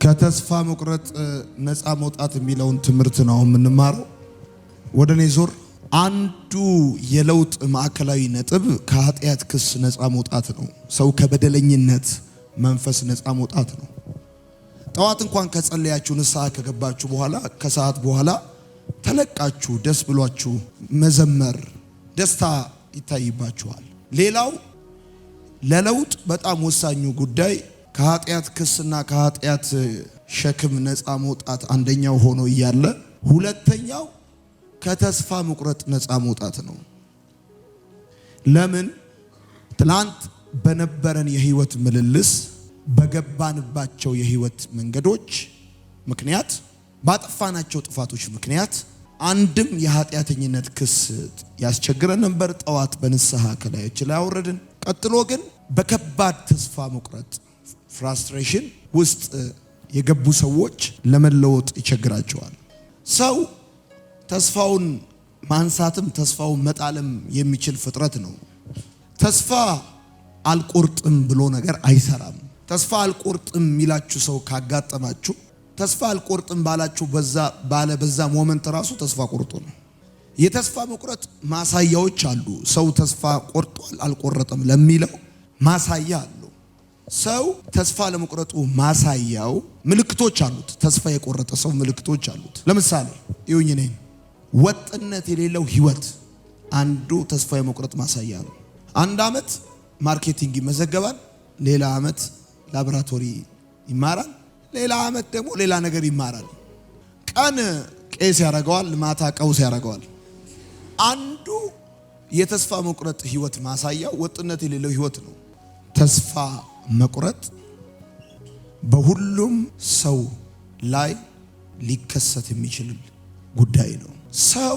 ከተስፋ መቁረጥ ነፃ መውጣት የሚለውን ትምህርት ነው የምንማረው። ወደኔ ዞር። አንዱ የለውጥ ማዕከላዊ ነጥብ ከኃጢአት ክስ ነፃ መውጣት ነው። ሰው ከበደለኝነት መንፈስ ነፃ መውጣት ነው። ጠዋት እንኳን ከጸለያችሁ ንስሐ ከገባችሁ በኋላ ከሰዓት በኋላ ተለቃችሁ ደስ ብሏችሁ መዘመር ደስታ ይታይባችኋል። ሌላው ለለውጥ በጣም ወሳኙ ጉዳይ ከኃጢአት ክስና ከኃጢአት ሸክም ነፃ መውጣት አንደኛው ሆኖ እያለ ሁለተኛው ከተስፋ መቁረጥ ነፃ መውጣት ነው። ለምን? ትላንት በነበረን የህይወት ምልልስ በገባንባቸው የህይወት መንገዶች ምክንያት ባጠፋናቸው ጥፋቶች ምክንያት አንድም የኃጢአተኝነት ክስ ያስቸግረን ነበር። ጠዋት በንስሐ ከላያችን ላይ አወረድን። ቀጥሎ ግን በከባድ ተስፋ መቁረጥ ፍራስትሬሽን ውስጥ የገቡ ሰዎች ለመለወጥ ይቸግራቸዋል። ሰው ተስፋውን ማንሳትም ተስፋውን መጣልም የሚችል ፍጥረት ነው። ተስፋ አልቆርጥም ብሎ ነገር አይሰራም። ተስፋ አልቆርጥም የሚላችሁ ሰው ካጋጠማችሁ ተስፋ አልቆርጥም ባላችሁ በዛ ሞመንት ራሱ ተስፋ ቆርጦ ነው። የተስፋ መቁረጥ ማሳያዎች አሉ። ሰው ተስፋ ቆርጧል አልቆረጠም ለሚለው ማሳያ አሉ። ሰው ተስፋ ለመቁረጡ ማሳያው ምልክቶች አሉት። ተስፋ የቆረጠ ሰው ምልክቶች አሉት። ለምሳሌ ይሁን እኔን ወጥነት የሌለው ህይወት አንዱ ተስፋ የመቁረጥ ማሳያ ነው። አንድ አመት ማርኬቲንግ ይመዘገባል፣ ሌላ አመት ላቦራቶሪ ይማራል፣ ሌላ አመት ደግሞ ሌላ ነገር ይማራል። ቀን ቄስ ያደርገዋል፣ ማታ ቀውስ ያደርገዋል። አንዱ የተስፋ መቁረጥ ህይወት ማሳያው ወጥነት የሌለው ህይወት ነው። ተስፋ መቁረጥ በሁሉም ሰው ላይ ሊከሰት የሚችል ጉዳይ ነው። ሰው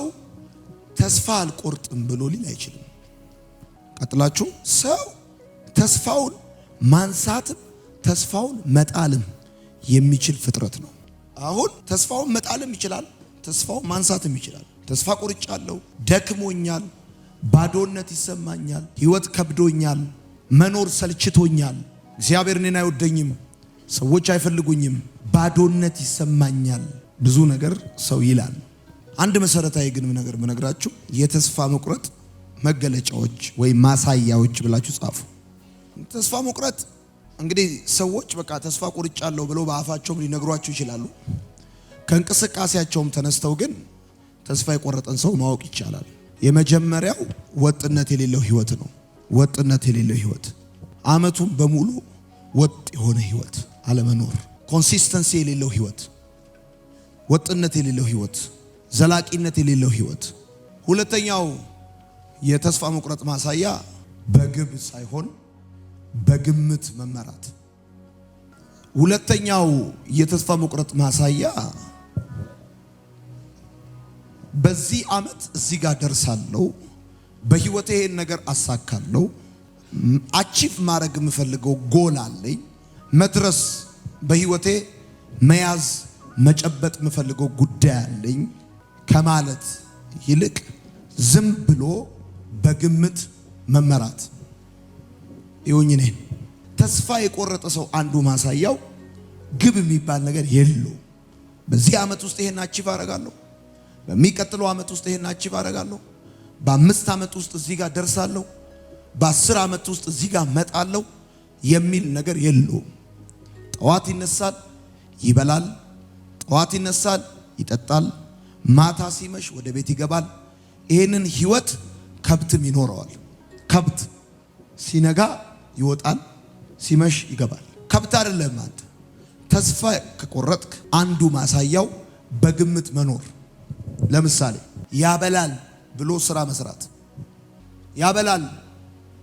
ተስፋ አልቆርጥም ብሎ ሊል አይችልም። ቀጥላችሁ ሰው ተስፋውን ማንሳትም ተስፋውን መጣልም የሚችል ፍጥረት ነው። አሁን ተስፋውን መጣልም ይችላል፣ ተስፋውን ማንሳትም ይችላል። ተስፋ ቆርጫለሁ፣ ደክሞኛል፣ ባዶነት ይሰማኛል፣ ህይወት ከብዶኛል፣ መኖር ሰልችቶኛል፣ እግዚአብሔር እኔን አይወደኝም፣ ሰዎች አይፈልጉኝም፣ ባዶነት ይሰማኛል፣ ብዙ ነገር ሰው ይላል። አንድ መሰረታዊ ግን ነገር ምነግራችሁ የተስፋ መቁረጥ መገለጫዎች ወይም ማሳያዎች ብላችሁ ጻፉ። ተስፋ መቁረጥ እንግዲህ ሰዎች በቃ ተስፋ ቆርጫለሁ ብለው በአፋቸውም ሊነግሯችሁ ይችላሉ። ከእንቅስቃሴያቸውም ተነስተው ግን ተስፋ የቆረጠን ሰው ማወቅ ይቻላል። የመጀመሪያው ወጥነት የሌለው ህይወት ነው። ወጥነት የሌለው ህይወት አመቱን በሙሉ ወጥ የሆነ ህይወት አለመኖር፣ ኮንሲስተንሲ የሌለው ህይወት፣ ወጥነት የሌለው ህይወት፣ ዘላቂነት የሌለው ህይወት። ሁለተኛው የተስፋ መቁረጥ ማሳያ በግብ ሳይሆን በግምት መመራት። ሁለተኛው የተስፋ መቁረጥ ማሳያ በዚህ አመት እዚህ ጋር ደርሳለሁ፣ በህይወቴ ይሄን ነገር አሳካለሁ፣ አቺቭ ማድረግ የምፈልገው ጎል አለኝ፣ መድረስ በህይወቴ መያዝ መጨበጥ የምፈልገው ጉዳይ አለኝ ከማለት ይልቅ ዝም ብሎ በግምት መመራት። ይሁን እኔን ተስፋ የቆረጠ ሰው አንዱ ማሳያው ግብ የሚባል ነገር የለው። በዚህ አመት ውስጥ ይሄን አቺቭ አደርጋለሁ፣ በሚቀጥለው አመት ውስጥ ይሄን አቺቭ አደርጋለሁ፣ በ5 አመት ውስጥ እዚህ ጋር ደርሳለሁ፣ በ10 አመት ውስጥ እዚህ ጋር መጣለሁ የሚል ነገር የለው። ጠዋት ይነሳል ይበላል፣ ጠዋት ይነሳል ይጠጣል፣ ማታ ሲመሽ ወደ ቤት ይገባል። ይሄንን ህይወት ከብትም ይኖረዋል። ከብት ሲነጋ ይወጣል፣ ሲመሽ ይገባል። ከብት አይደለም አንተ። ተስፋ ከቆረጥክ አንዱ ማሳያው በግምት መኖር። ለምሳሌ ያበላል ብሎ ስራ መስራት። ያበላል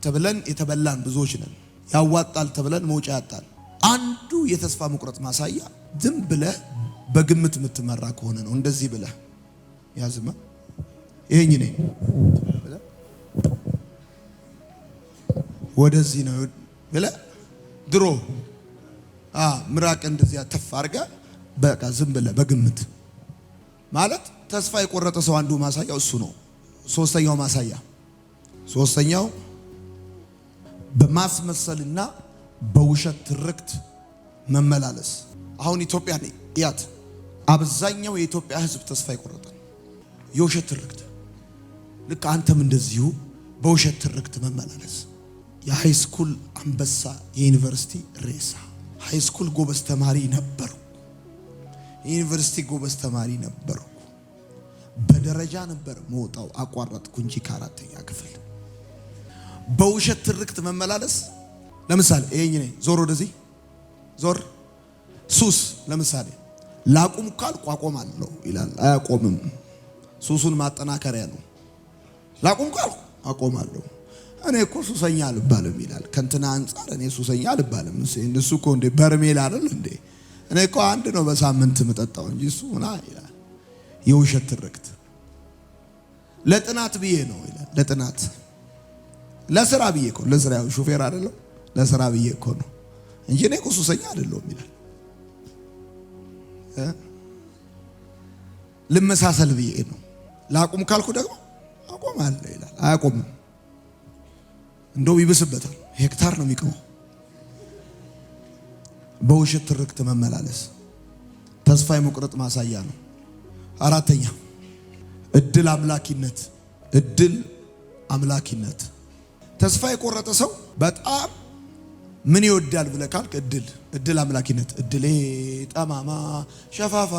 ተብለን የተበላን ብዙዎች ነን። ያዋጣል ተብለን መውጫ ያጣል። አንዱ የተስፋ መቁረጥ ማሳያ ዝም ብለህ በግምት የምትመራ ከሆነ ነው። እንደዚህ ብለህ ያዝማ ይሄኝ ነኝ ወደዚህ ነው ብለህ ድሮ ምራቅ እንደዚህ ተፍ አድርገህ በቃ ዝም ብለህ በግምት ማለት ተስፋ የቆረጠ ሰው አንዱ ማሳያው እሱ ነው። ሶስተኛው በማስመሰልና በውሸት ትርክት መመላለስ። አሁን ኢትዮጵያ ላይ ያት አብዛኛው የኢትዮጵያ ሕዝብ ተስፋ ይቆረጣል። የውሸት ትርክት ልክ አንተም እንደዚሁ በውሸት ትርክት መመላለስ። የሃይስኩል አንበሳ የዩኒቨርሲቲ ሬሳ። ሃይስኩል ጎበዝ ተማሪ ነበርኩ፣ የዩኒቨርሲቲ ጎበዝ ተማሪ ነበርኩ። በደረጃ ነበር መውጣው፣ አቋረጥኩ እንጂ ከአራተኛ ክፍል። በውሸት ትርክት መመላለስ። ለምሳሌ ይሄኝ ነኝ፣ ዞር ወደዚህ ዞር። ሱስ ለምሳሌ ላቁም ካልኩ አቆማለሁ ይላል፣ አያቆምም። ሱሱን ማጠናከሪያ ነው። ላቁም ካልኩ አቆማለሁ። እኔ እኮ ሱሰኛ አልባልም ይላል። ከንትና አንፃር እኔ ሱሰኛ አልባልም። እሱ እኮ እንደ በርሜል አይደል እንዴ? እኔ እኮ አንድ ነው በሳምንት የምጠጣው እንጂ እሱ ና ይላል። የውሸት ትርክት። ለጥናት ብዬ ነው ይላል። ለጥናት ለስራ ብዬ እኮ ለስራ ሹፌር አይደለም፣ ለስራ ብዬ እኮ ነው እንጂ እኔ እኮ ሱሰኛ አይደለሁም ይላል። ልመሳሰል ብዬ ነው። ላቁም ካልኩ ደግሞ አቆማለሁ ይላል፣ አያቆምም። እንደው ይብስበታል፣ ሄክታር ነው የሚቀመው። በውሸት ትርክት መመላለስ ተስፋ የመቁረጥ ማሳያ ነው። አራተኛ እድል አምላኪነት። እድል አምላኪነት። ተስፋ የቆረጠ ሰው በጣም ምን ይወዳል ብለህ ካልክ እድል አምላኪነት። እድሌ ጠማማ ሸፋፋ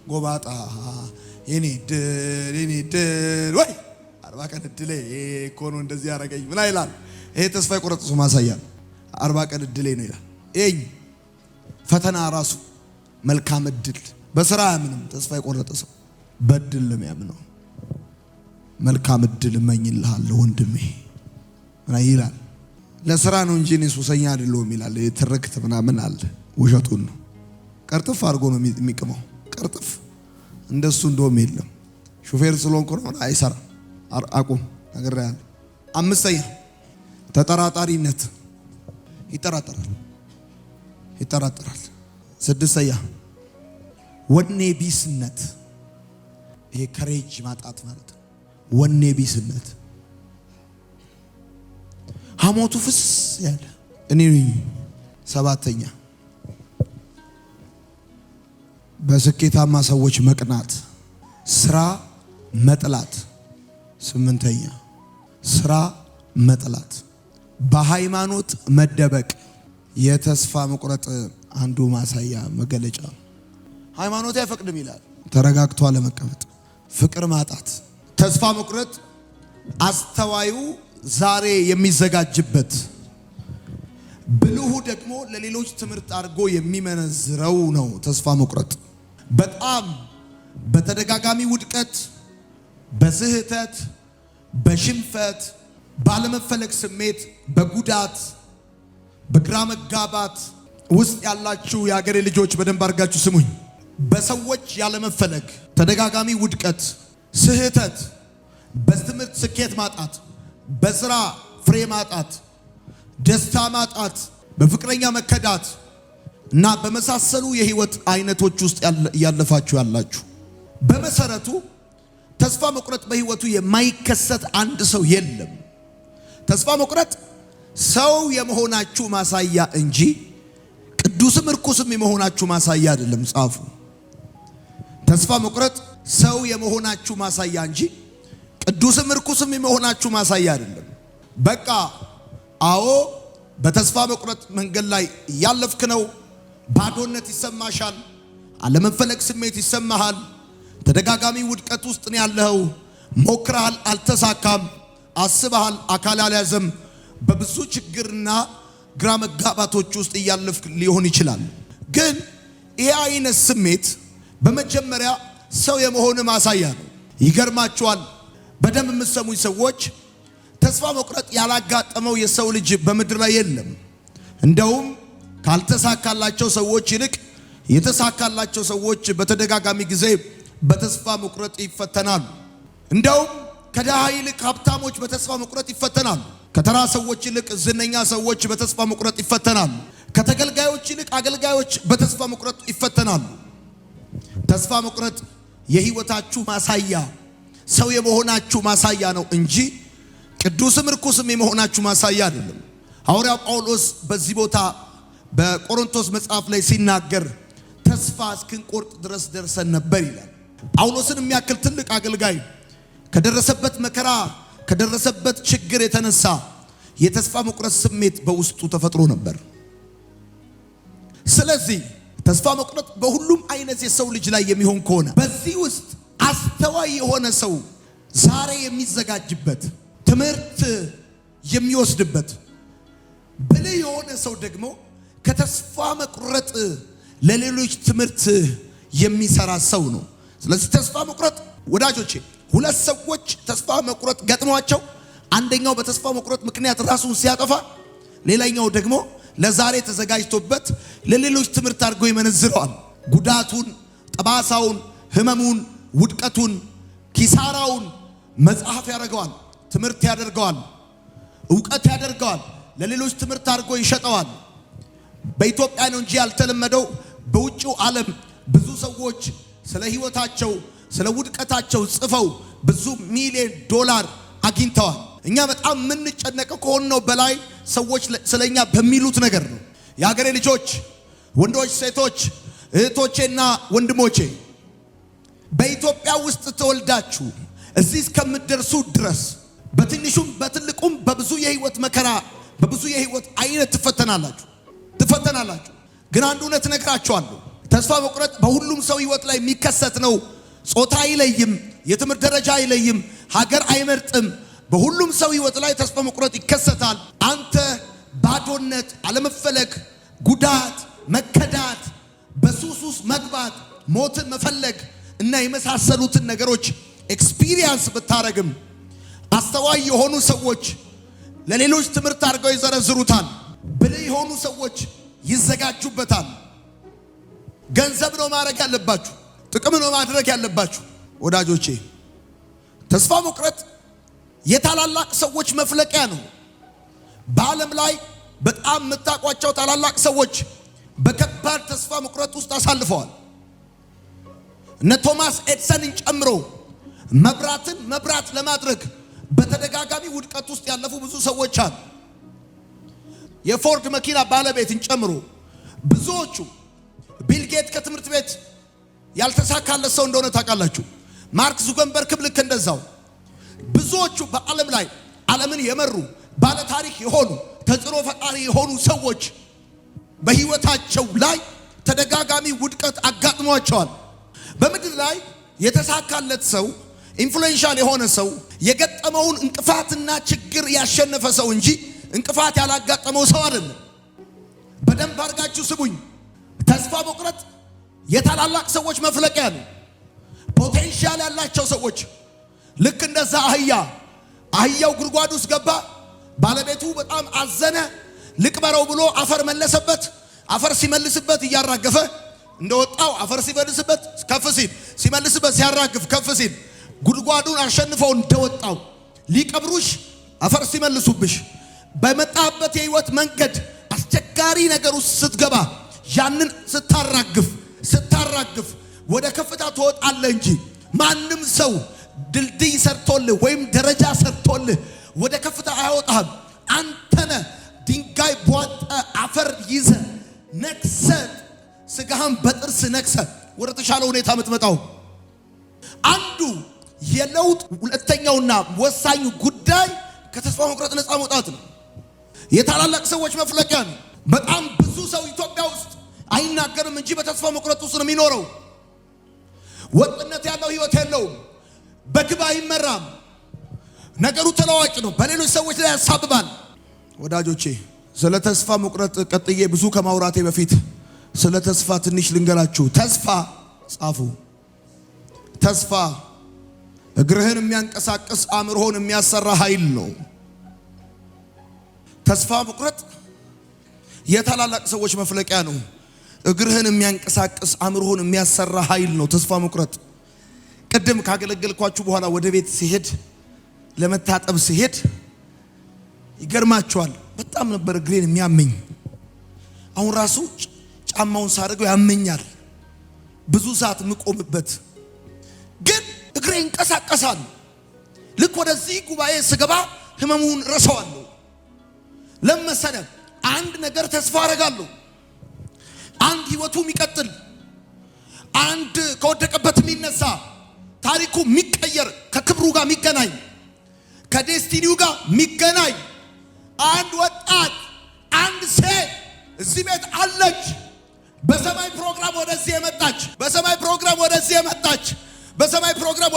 ጎባጣ የኔ እድል ወይ 40 ቀን እድሌ እኮ ነው እንደዚህ ያደረገኝ ምን ይላል። ይሄ ተስፋ የቆረጠ ሰው ማሳያ ነው። 40 ቀን እድሌ ነው ይላል። ይሄኝ ፈተና ራሱ መልካም እድል። በስራ አያምንም ተስፋ የቆረጠ ሰው፣ በእድል ነው የሚያምነው። መልካም እድል እመኝልሃለሁ ወንድሜ ይላል። ለስራ ነው እንጂ እኔ ሱሰኛ አይደለሁም ይላል። ትርክት ምናምን አለ፣ ውሸቱን ነው። ቀርጥፍ አድርጎ ነው የሚቅመው። ቀርጥፍ እንደሱ እንደውም የለም። ሹፌር ስለሆንኩ ነው አይሰራም። አቁም ነገር ያለ። አምስተኛ ተጠራጣሪነት። ይጠራጠራል። ስድስተኛ ወኔ ቢስነት። ይሄ ከሬጅ ማጣት ማለት ነው። ወኔ ቢስነት። ሐሞቱ ፍስ ያለ እኔ ነኝ። ሰባተኛ በስኬታማ ሰዎች መቅናት፣ ስራ መጥላት። ስምንተኛ ስራ መጥላት። በሃይማኖት መደበቅ የተስፋ መቁረጥ አንዱ ማሳያ መገለጫ። ሃይማኖት አይፈቅድም ይላል፣ ተረጋግቶ አለመቀመጥ። ፍቅር ማጣት። ተስፋ መቁረጥ አስተዋዩ ዛሬ የሚዘጋጅበት፣ ብልሁ ደግሞ ለሌሎች ትምህርት አድርጎ የሚመነዝረው ነው። ተስፋ መቁረጥ በጣም በተደጋጋሚ ውድቀት፣ በስህተት፣ በሽንፈት፣ ባለመፈለግ ስሜት፣ በጉዳት፣ በግራ መጋባት ውስጥ ያላችሁ የአገሬ ልጆች በደንብ አድርጋችሁ ስሙኝ። በሰዎች ያለመፈለግ፣ ተደጋጋሚ ውድቀት፣ ስህተት፣ በትምህርት ስኬት ማጣት፣ በስራ ፍሬ ማጣት፣ ደስታ ማጣት፣ በፍቅረኛ መከዳት እና በመሳሰሉ የህይወት አይነቶች ውስጥ ያለፋችሁ ያላችሁ፣ በመሰረቱ ተስፋ መቁረጥ በህይወቱ የማይከሰት አንድ ሰው የለም። ተስፋ መቁረጥ ሰው የመሆናችሁ ማሳያ እንጂ ቅዱስም እርኩስም የመሆናችሁ ማሳያ አይደለም። ጻፉ። ተስፋ መቁረጥ ሰው የመሆናችሁ ማሳያ እንጂ ቅዱስም እርኩስም የመሆናችሁ ማሳያ አይደለም። በቃ አዎ፣ በተስፋ መቁረጥ መንገድ ላይ ያለፍክ ነው። ባዶነት ይሰማሻል፣ አለመፈለግ ስሜት ይሰማሃል፣ ተደጋጋሚ ውድቀት ውስጥ ነው ያለኸው። ሞክረሃል፣ አልተሳካም፣ አስበሃል፣ አካል አልያዘም። በብዙ ችግርና ግራ መጋባቶች ውስጥ እያለፍክ ሊሆን ይችላል። ግን ይሄ አይነት ስሜት በመጀመሪያ ሰው የመሆን ማሳያ ነው። ይገርማችኋል፣ በደንብ የምትሰሙኝ ሰዎች ተስፋ መቁረጥ ያላጋጠመው የሰው ልጅ በምድር ላይ የለም። እንደውም ካልተሳካላቸው ሰዎች ይልቅ የተሳካላቸው ሰዎች በተደጋጋሚ ጊዜ በተስፋ መቁረጥ ይፈተናሉ። እንደውም ከድሃ ይልቅ ሀብታሞች በተስፋ መቁረጥ ይፈተናሉ። ከተራ ሰዎች ይልቅ ዝነኛ ሰዎች በተስፋ መቁረጥ ይፈተናሉ። ከተገልጋዮች ይልቅ አገልጋዮች በተስፋ መቁረጥ ይፈተናሉ። ተስፋ መቁረጥ የህይወታችሁ ማሳያ፣ ሰው የመሆናችሁ ማሳያ ነው እንጂ ቅዱስም እርኩስም የመሆናችሁ ማሳያ አይደለም። ሐዋርያው ጳውሎስ በዚህ ቦታ በቆሮንቶስ መጽሐፍ ላይ ሲናገር ተስፋ እስክንቆርጥ ድረስ ደርሰን ነበር ይላል። ጳውሎስን የሚያክል ትልቅ አገልጋይ ከደረሰበት መከራ ከደረሰበት ችግር የተነሳ የተስፋ መቁረጥ ስሜት በውስጡ ተፈጥሮ ነበር። ስለዚህ ተስፋ መቁረጥ በሁሉም አይነት የሰው ልጅ ላይ የሚሆን ከሆነ በዚህ ውስጥ አስተዋይ የሆነ ሰው ዛሬ የሚዘጋጅበት ትምህርት የሚወስድበት፣ ብልህ የሆነ ሰው ደግሞ ከተስፋ መቁረጥ ለሌሎች ትምህርት የሚሰራ ሰው ነው። ስለዚህ ተስፋ መቁረጥ ወዳጆቼ፣ ሁለት ሰዎች ተስፋ መቁረጥ ገጥሟቸው አንደኛው በተስፋ መቁረጥ ምክንያት ራሱን ሲያጠፋ፣ ሌላኛው ደግሞ ለዛሬ ተዘጋጅቶበት ለሌሎች ትምህርት አድርጎ ይመነዝረዋል። ጉዳቱን፣ ጠባሳውን፣ ህመሙን፣ ውድቀቱን፣ ኪሳራውን መጽሐፍ ያደርገዋል፣ ትምህርት ያደርገዋል፣ ዕውቀት ያደርገዋል፣ ለሌሎች ትምህርት አድርጎ ይሸጠዋል። በኢትዮጵያ ነው እንጂ ያልተለመደው፣ በውጭው ዓለም ብዙ ሰዎች ስለ ህይወታቸው ስለ ውድቀታቸው ጽፈው ብዙ ሚሊዮን ዶላር አግኝተዋል። እኛ በጣም የምንጨነቀው ከሆነው በላይ ሰዎች ስለኛ በሚሉት ነገር ነው። የሀገሬ ልጆች፣ ወንዶች፣ ሴቶች፣ እህቶቼና ወንድሞቼ በኢትዮጵያ ውስጥ ተወልዳችሁ እዚህ እስከምትደርሱ ድረስ በትንሹም በትልቁም በብዙ የህይወት መከራ በብዙ የህይወት አይነት ትፈተናላችሁ። ግን አንድ እውነት እነግራችኋለሁ፣ ተስፋ መቁረጥ በሁሉም ሰው ህይወት ላይ የሚከሰት ነው። ጾታ አይለይም፣ የትምህርት ደረጃ አይለይም፣ ሀገር አይመርጥም። በሁሉም ሰው ህይወት ላይ ተስፋ መቁረጥ ይከሰታል። አንተ ባዶነት፣ አለመፈለግ፣ ጉዳት፣ መከዳት፣ በሱስ መግባት፣ ሞትን መፈለግ እና የመሳሰሉትን ነገሮች ኤክስፒሪየንስ ብታረግም አስተዋይ የሆኑ ሰዎች ለሌሎች ትምህርት አድርገው ይዘረዝሩታል። ብልህ የሆኑ ሰዎች ይዘጋጁበታል። ገንዘብ ነው ማድረግ ያለባችሁ፣ ጥቅም ነው ማድረግ ያለባችሁ። ወዳጆቼ ተስፋ መቁረጥ የታላላቅ ሰዎች መፍለቂያ ነው። በዓለም ላይ በጣም የምታውቋቸው ታላላቅ ሰዎች በከባድ ተስፋ መቁረጥ ውስጥ አሳልፈዋል። እነ ቶማስ ኤድሰንን ጨምሮ መብራትን መብራት ለማድረግ በተደጋጋሚ ውድቀት ውስጥ ያለፉ ብዙ ሰዎች አሉ። የፎርድ መኪና ባለቤትን ጨምሮ ብዙዎቹ፣ ቢል ጌት ከትምህርት ቤት ያልተሳካለት ሰው እንደሆነ ታውቃላችሁ። ማርክ ዙከንበርግ ልክ እንደዛው ብዙዎቹ በዓለም ላይ ዓለምን የመሩ ባለ ታሪክ የሆኑ ተጽዕኖ ፈጣሪ የሆኑ ሰዎች በህይወታቸው ላይ ተደጋጋሚ ውድቀት አጋጥሟቸዋል። በምድር ላይ የተሳካለት ሰው፣ ኢንፍሉዌንሻል የሆነ ሰው፣ የገጠመውን እንቅፋትና ችግር ያሸነፈ ሰው እንጂ እንቅፋት ያላጋጠመው ሰው አይደለም። በደንብ አድርጋችሁ ስሙኝ። ተስፋ መቁረጥ የታላላቅ ሰዎች መፍለቂያ ነው። ፖቴንሻል ያላቸው ሰዎች ልክ እንደዛ አህያው ጉድጓድ ውስጥ ገባ። ባለቤቱ በጣም አዘነ። ልቅበረው ብሎ አፈር መለሰበት። አፈር ሲመልስበት እያራገፈ እንደወጣው አፈር ሲመልስበት ከፍ ሲል ሲመልስበት ሲያራግፍ ከፍ ሲል ጉድጓዱን አሸንፈው እንደወጣው ሊቀብሩሽ አፈር ሲመልሱብሽ በመጣበት የህይወት መንገድ አስቸጋሪ ነገር ውስጥ ስትገባ ያንን ስታራግፍ ወደ ከፍታ ትወጣለህ እንጂ ማንም ሰው ድልድይ ሰርቶልህ ወይም ደረጃ ሰርቶልህ ወደ ከፍታ አያወጣህም። አንተነ ድንጋይ ቧጠ አፈር ይዘ ነክሰ ስጋህን በጥርስ ነክሰ ወደ ተሻለ ሁኔታ የምትመጣው። አንዱ የለውጥ ሁለተኛውና ወሳኙ ጉዳይ ከተስፋ መቁረጥ ነፃ መውጣት ነው። የታላላቅ ሰዎች መፍለቂያ ነው። በጣም ብዙ ሰው ኢትዮጵያ ውስጥ አይናገርም እንጂ በተስፋ መቁረጥ ውስጥ ነው የሚኖረው። ወጥነት ያለው ህይወት የለውም። በግብ አይመራም። ነገሩ ተለዋጭ ነው። በሌሎች ሰዎች ላይ ያሳብባል። ወዳጆቼ ስለ ተስፋ መቁረጥ ቀጥዬ ብዙ ከማውራቴ በፊት ስለ ተስፋ ትንሽ ልንገራችሁ። ተስፋ ጻፉ። ተስፋ እግርህን የሚያንቀሳቅስ አእምሮህን የሚያሰራ ኃይል ነው። ተስፋ መቁረጥ የታላላቅ ሰዎች መፍለቂያ ነው። እግርህን የሚያንቀሳቅስ አእምሮህን የሚያሰራ ኃይል ነው ተስፋ መቁረጥ። ቅድም ካገለገልኳችሁ በኋላ ወደ ቤት ሲሄድ ለመታጠብ ሲሄድ ይገርማችኋል፣ በጣም ነበር እግሬን የሚያመኝ። አሁን ራሱ ጫማውን ሳደርገው ያመኛል። ብዙ ሰዓት የምቆምበት ግን እግሬ ይንቀሳቀሳል። ልክ ወደዚህ ጉባኤ ስገባ ህመሙን ረሳዋለሁ። ለመሰለ አንድ ነገር ተስፋ አደርጋለሁ። አንድ ህይወቱ የሚቀጥል አንድ ከወደቀበት የሚነሳ ታሪኩ የሚቀየር ከክብሩ ጋር የሚገናኝ ከዴስቲኒው ጋር የሚገናኝ አንድ ወጣት አንድ ሴት እዚህ ቤት አለች። በሰማይ ፕሮግራም ወደዚህ የመጣች በሰማይ ፕሮግራም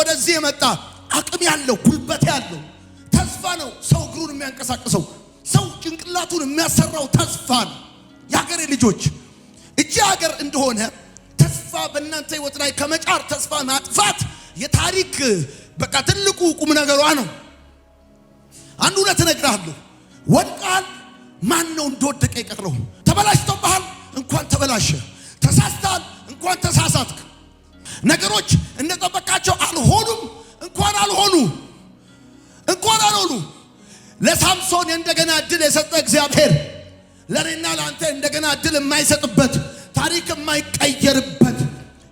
ወደዚህ የመጣ አቅም ያለው ጉልበት ያለው ተስፋ ነው። ሰው እግሩን የሚያንቀሳቅሰው ሰው ጭንቅላቱን የሚያሰራው ተስፋ ነው። የሀገሬ ልጆች እጅ ሀገር እንደሆነ ተስፋ በእናንተ ህይወት ላይ ከመጫር ተስፋ ማጥፋት የታሪክ በቃ ትልቁ ቁም ነገሯ ነው። አንድ እውነት እነግርሃለሁ። ወድቃል። ማን ነው እንደወደቀ ይቀርለው? ተበላሽቶብሃል፣ እንኳን ተበላሸ። ተሳስተሃል፣ እንኳን ተሳሳትክ። ነገሮች እንደጠበቃቸው አልሆኑም፣ እንኳን አልሆኑ። ለሳምሶን እንደገና እድል የሰጠ እግዚአብሔር ለኔና ለአንተ እንደገና እድል የማይሰጥበት ታሪክ የማይቀየርበት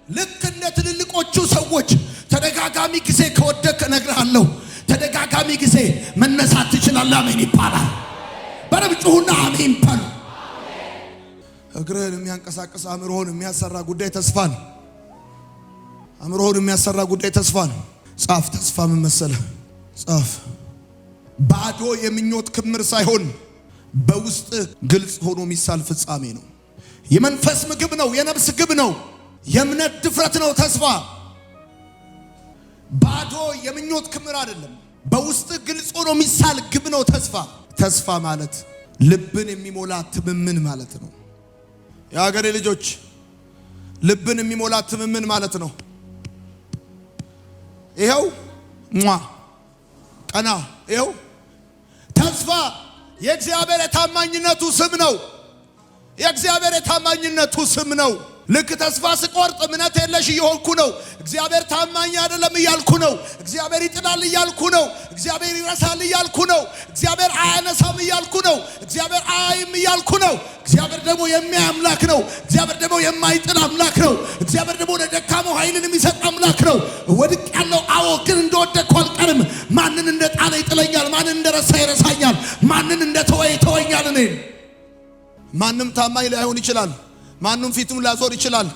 ልክ እንደ ትልልቆቹ ሰዎች ተደጋጋሚ ጊዜ ከወደቅ እነግርሃለሁ፣ ተደጋጋሚ ጊዜ መነሳት ትችላለህ። አሜን ይባላል። በረብጩሁና አሜን በሉ። እግርህን የሚያንቀሳቅስ አእምሮህን የሚያሰራ ጉዳይ ተስፋ ነው። ተስፋ ነው። ጻፍ። ተስፋ ምን መሰለህ? ጻፍ። ባዶ የምኞት ክምር ሳይሆን በውስጥ ግልጽ ሆኖ የሚሳል ፍጻሜ ነው። የመንፈስ ምግብ ነው። የነፍስ ግብ ነው። የእምነት ድፍረት ነው። ተስፋ ባዶ የምኞት ክምር አይደለም። በውስጥ ግልጽ ሆኖ የሚሳል ግብ ነው። ተስፋ ማለት ልብን የሚሞላ ትምምን ማለት ነው። የሀገሬ ልጆች ልብን የሚሞላ ትምምን ማለት ነው። ይኸው ቀና ይኸው ተስፋ የእግዚአብሔር የታማኝነቱ ስም ነው። ልክ ተስፋ ስቆርጥ እምነት የለሽ እየሆንኩ ነው። እግዚአብሔር ታማኝ አይደለም እያልኩ ነው። እግዚአብሔር ይጥላል እያልኩ ነው። እግዚአብሔር ይረሳል እያልኩ ነው። እግዚአብሔር አያነሳም እያልኩ ነው። እግዚአብሔር አያይም እያልኩ ነው። እግዚአብሔር ደግሞ የሚያይ አምላክ ነው። እግዚአብሔር ደግሞ የማይጥል አምላክ ነው። እግዚአብሔር ደግሞ ለደካማው ኃይልን የሚሰጥ አምላክ ነው። ወድቅ ያለው አዎ፣ ግን እንደወደቅኩ አልቀርም። ማንን እንደጣለ ይጥለኛል፣ ማንን እንደረሳ ይረሳኛል፣ ማንን እንደተወ ይተወኛል። እኔ ማንም ታማኝ ላይሆን ይችላል። ማንም ፊቱን ላዞር ይችላል።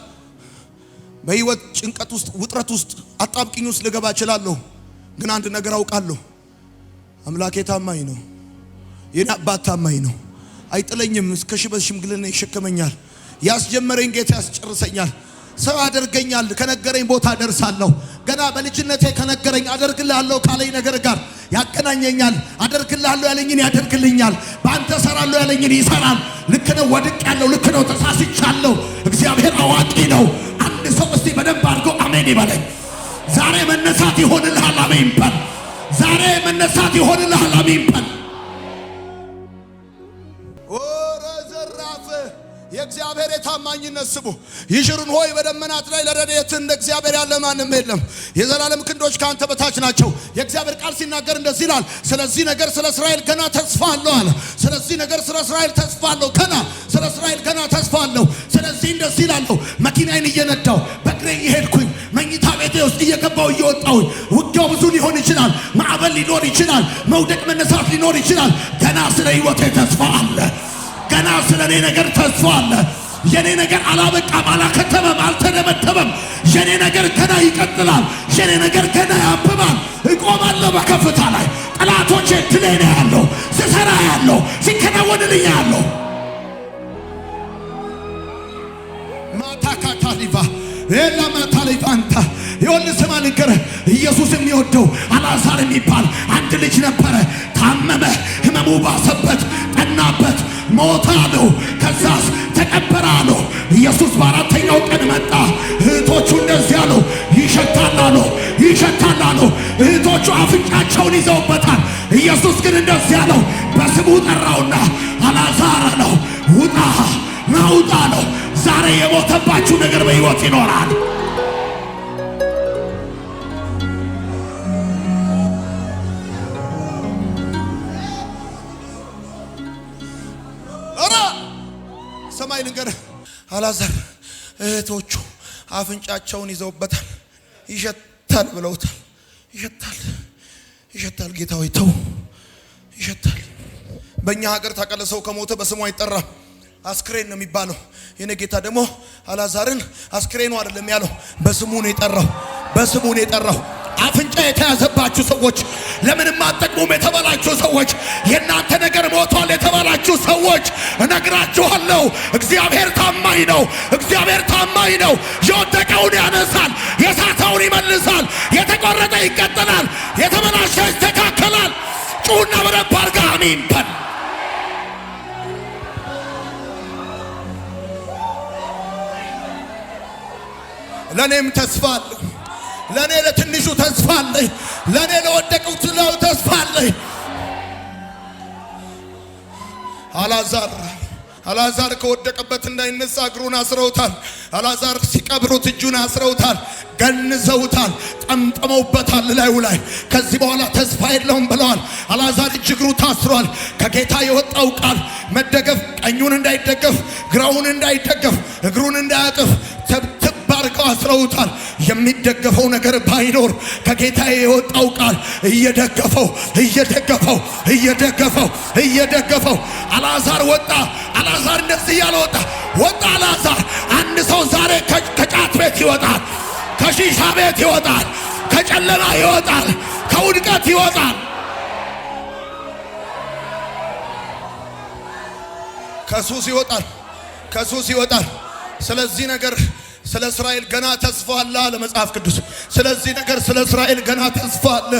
በህይወት ጭንቀት ውስጥ ውጥረት ውስጥ አጣብቂኝ ውስጥ ልገባ እችላለሁ። ግን አንድ ነገር አውቃለሁ። አምላኬ ታማኝ ነው። የኔ አባት ታማኝ ነው። አይጥለኝም። እስከ ሽበት ሽምግልና ይሸከመኛል። ያስጀመረኝ ጌታ ያስጨርሰኛል። ሰው ያደርገኛል። ከነገረኝ ቦታ ደርሳለሁ። ገና በልጅነቴ ከነገረኝ አደርግልሃለሁ ካለኝ ነገር ጋር ያገናኘኛል። አደርግልሃለሁ ያለኝን ያደርግልኛል። በአንተ ሰራለሁ ያለኝን ይሰራል። ልክ ነው። ወድቅ ያለው ልክ ነው። ተሳስቻለሁ። እግዚአብሔር አዋቂ ነው። አንድ ሰው እስቲ በደንብ አድርጎ አሜን ይበለኝ። ዛሬ መነሳት ይሆንልሃል። አሜን በል። ዛሬ መነሳት ይሆንልሃል። አሜን በል። የእግዚአብሔር የታማኝነት ስሙ ይሽሩን ሆይ በደመናት ላይ ለረድኤት እንደ እግዚአብሔር ያለ ማንም የለም። የዘላለም ክንዶች ካንተ በታች ናቸው። የእግዚአብሔር ቃል ሲናገር እንደዚህ ይላል። ስለዚህ ነገር ስለ እስራኤል ገና ተስፋ አለው አለ። ስለዚህ ነገር ስለ እስራኤል ተስፋ አለው። ስለ እስራኤል ገና ተስፋ አለው። ስለዚህ እንደዚህ ይላለሁ። መኪናዬን እየነዳሁ በእግሬ እየሄድኩኝ መኝታ ቤቴ ውስጥ እየገባሁ እየወጣሁኝ ውጊያው ብዙ ሊሆን ይችላል። ማዕበል ሊኖር ይችላል። መውደቅ መነሳት ሊኖር ይችላል። ገና ስለ ሕይወቴ ተስፋ አለ። ገና ስለ እኔ ነገር ተስፋ አለ። የኔ ነገር አላበቃም፣ አላከተመም፣ አልተደመደመም። የኔ ነገር ገና ይቀጥላል። የኔ ነገር ገና ያብባል። እቆማለሁ በከፍታ ላይ። ጠላቶቼ ድሌ ነው ያለው፣ ስሰራ ያለው፣ ሲከናወንልኝ ያለው ማታካታሊቫ ኤላ ማታሊቫንታ ይኸውልህ ስማ ልንገርህ። ኢየሱስ የሚወደው አልዓዛር የሚባል አንድ ልጅ ነበረ። ታመመ፣ ህመሙ ባሰበት፣ ጠናበት፣ ሞተ አለው። ከዛስ ተቀበረ አለው። ኢየሱስ በአራተኛው ቀን መጣ። እህቶቹ እንደዚህ አለው፣ ይሸታል አለው። እህቶቹ አፍንጫቸውን ይዘውበታል። ኢየሱስ ግን እንደዚህ አለው፣ በስሙ ጠራውና አልዓዛር አለው፣ ውጣ ናውጣ አለው። ዛሬ የሞተባችሁ ነገር በሕይወት ይኖራል። ሰማይ ልንገር፣ አልዓዛር እህቶቹ አፍንጫቸውን ይዘውበታል። ይሸታል ብለውታል። ይሸታል። ጌታ ሆይ ተው፣ ይሸታል። በእኛ ሀገር ታቀለ ሰው ከሞተ በስሙ አይጠራም። አስክሬን ነው የሚባለው። የኔ ጌታ ደግሞ አልዓዛርን አስክሬኑ አይደለም ያለው፣ በስሙ ነው የጠራው። በስሙ ነው የጠራው። አፍንጫ የተያዘባችሁ ሰዎች፣ ለምንም አትጠቅሙም የተባላችሁ ሰዎች፣ የእናንተ ነገር ሞቷል የተባላችሁ ሰዎች እነግራችኋለሁ፣ እግዚአብሔር ታማኝ ነው። እግዚአብሔር ታማኝ ነው። የወደቀውን ያነሳል፣ የሳተውን ይመልሳል፣ የተቆረጠ ይቀጥላል፣ የተበላሸ ይስተካከላል። ጩና በደንብ አድርጋ አሜን በል። ለኔም ተስፋ አለኝ። ለኔ ለትንሹ ተስፋ አለኝ። ለኔ ለወደቁት ተስፋ አለኝ። አልዓዛር ከወደቀበት እንዳይነሳ እግሩን አስረውታል። አልዓዛር ሲቀብሩት እጁን አስረውታል፣ ገንዘውታል፣ ጠምጥመውበታል ላዩ ላይ። ከዚህ በኋላ ተስፋ የለውም ብለዋል። አልዓዛር እግሩ ታስሯል። ከጌታ የወጣው ቃል መደገፍ፣ ቀኙን እንዳይደገፍ፣ ግራውን እንዳይደገፍ፣ እግሩን እንዳያቅፍ ባርከው አስረውታል። የሚደገፈው ነገር ባይኖር ከጌታ የወጣው ቃል እየደገፈው አልዓዛር ወጣ። አልዓዛር እንደዚህ ያለ ወጣ አልዓዛር። አንድ ሰው ዛሬ ከጫት ቤት ይወጣል፣ ከሺሻ ቤት ይወጣል፣ ከጨለማ ይወጣል፣ ከውድቀት ይወጣል፣ ከሱስ ይወጣል። ስለዚህ ነገር ስለ እስራኤል ገና ተስፋ አለ አለ መጽሐፍ ቅዱስ። ስለዚህ ነገር ስለ እስራኤል ገና ተስፋ አለ።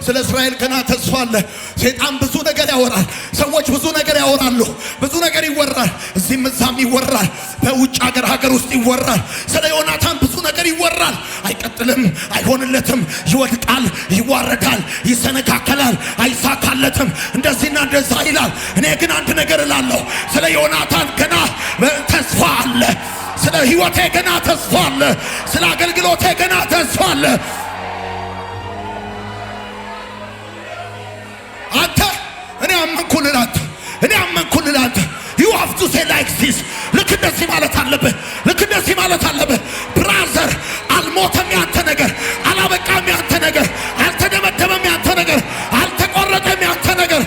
ስለ እስራኤል ገና ተስፋ አለ። ሰይጣን ብዙ ነገር ያወራል። ሰዎች ብዙ ነገር ያወራሉ። ብዙ ነገር ይወራል። እዚህም እዛም ይወራል። በውጭ ሀገር ውስጥ ይወራል። ስለ ዮናታን ብዙ ነገር ይወራል። አይቀጥልም፣ አይሆንለትም፣ ይወድቃል፣ ይዋረዳል፣ ይሰነካከላል፣ አይሳካለትም፣ እንደዚህና እንደዛ ይላል። እኔ ግን አንድ ነገር እላለሁ፣ ስለ ዮናታን ገና ተስፋ አለ። ስለ ሕይወቴ ገና ተስፋ አለ። ስለ አገልግሎቴ ገና ተስፋ አለ። አንተ እኔ አመንኩልህ አንተ you have to say like this። ልክ እንደዚህ ማለት አለብህ። ብራዘር፣ አልሞተም ያንተ ነገር፣ አላበቃም ያንተ ነገር፣ አልተደመደመም ያንተ ነገር፣ አልተቆረጠም ያንተ ነገር።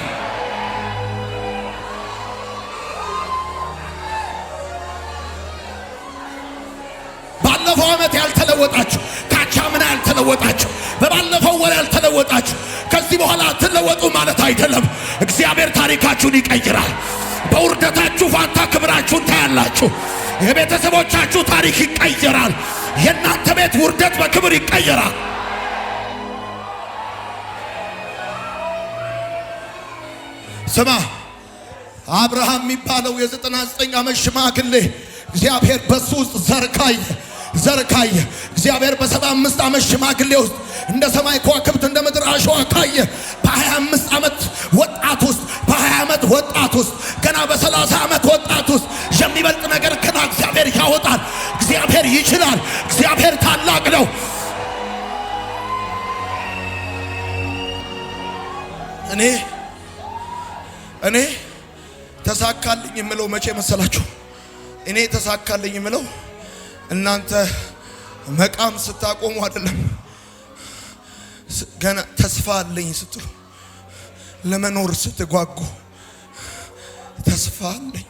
ባለፈው ዓመት ያልተለወጣችሁ፣ ካቻምና ያልተለወጣችሁ፣ በባለፈው ወር ያልተለወጣችሁ ከዚህ በኋላ አትለወጡ ማለት አይደለም። እግዚአብሔር ታሪካችሁን ይቀይራል። በውርደታችሁ ፋንታ ክብራችሁን ታያላችሁ። የቤተሰቦቻችሁ ታሪክ ይቀየራል። የእናንተ ቤት ውርደት በክብር ይቀየራል። ስማ፣ አብርሃም የሚባለው የ99 ዓመት ሽማግሌ እግዚአብሔር በሱ ውስጥ ዘር ካየ እግዚአብሔር በ75 ዓመት ሽማግሌ ውስጥ እንደ ሰማይ ከዋክብት እንደ ምድር አሸዋ ካየ በ25 ዓመት ወጣት ውስጥ በ20 ዓመት ወጣት ውስጥ ገና በ30 ዓመት ወጣት ውስጥ የሚበልጥ ነገር ገና እግዚአብሔር ያወጣል። እግዚአብሔር ይችላል። እግዚአብሔር ታላቅ ነው። እኔ ተሳካልኝ የምለው መቼ መሰላችሁ? እኔ ተሳካልኝ የምለው እናንተ መቃም ስታቆሙ አይደለም። ገና ተስፋ አለኝ ስትሉ፣ ለመኖር ስትጓጉ ተስፋ አለኝ።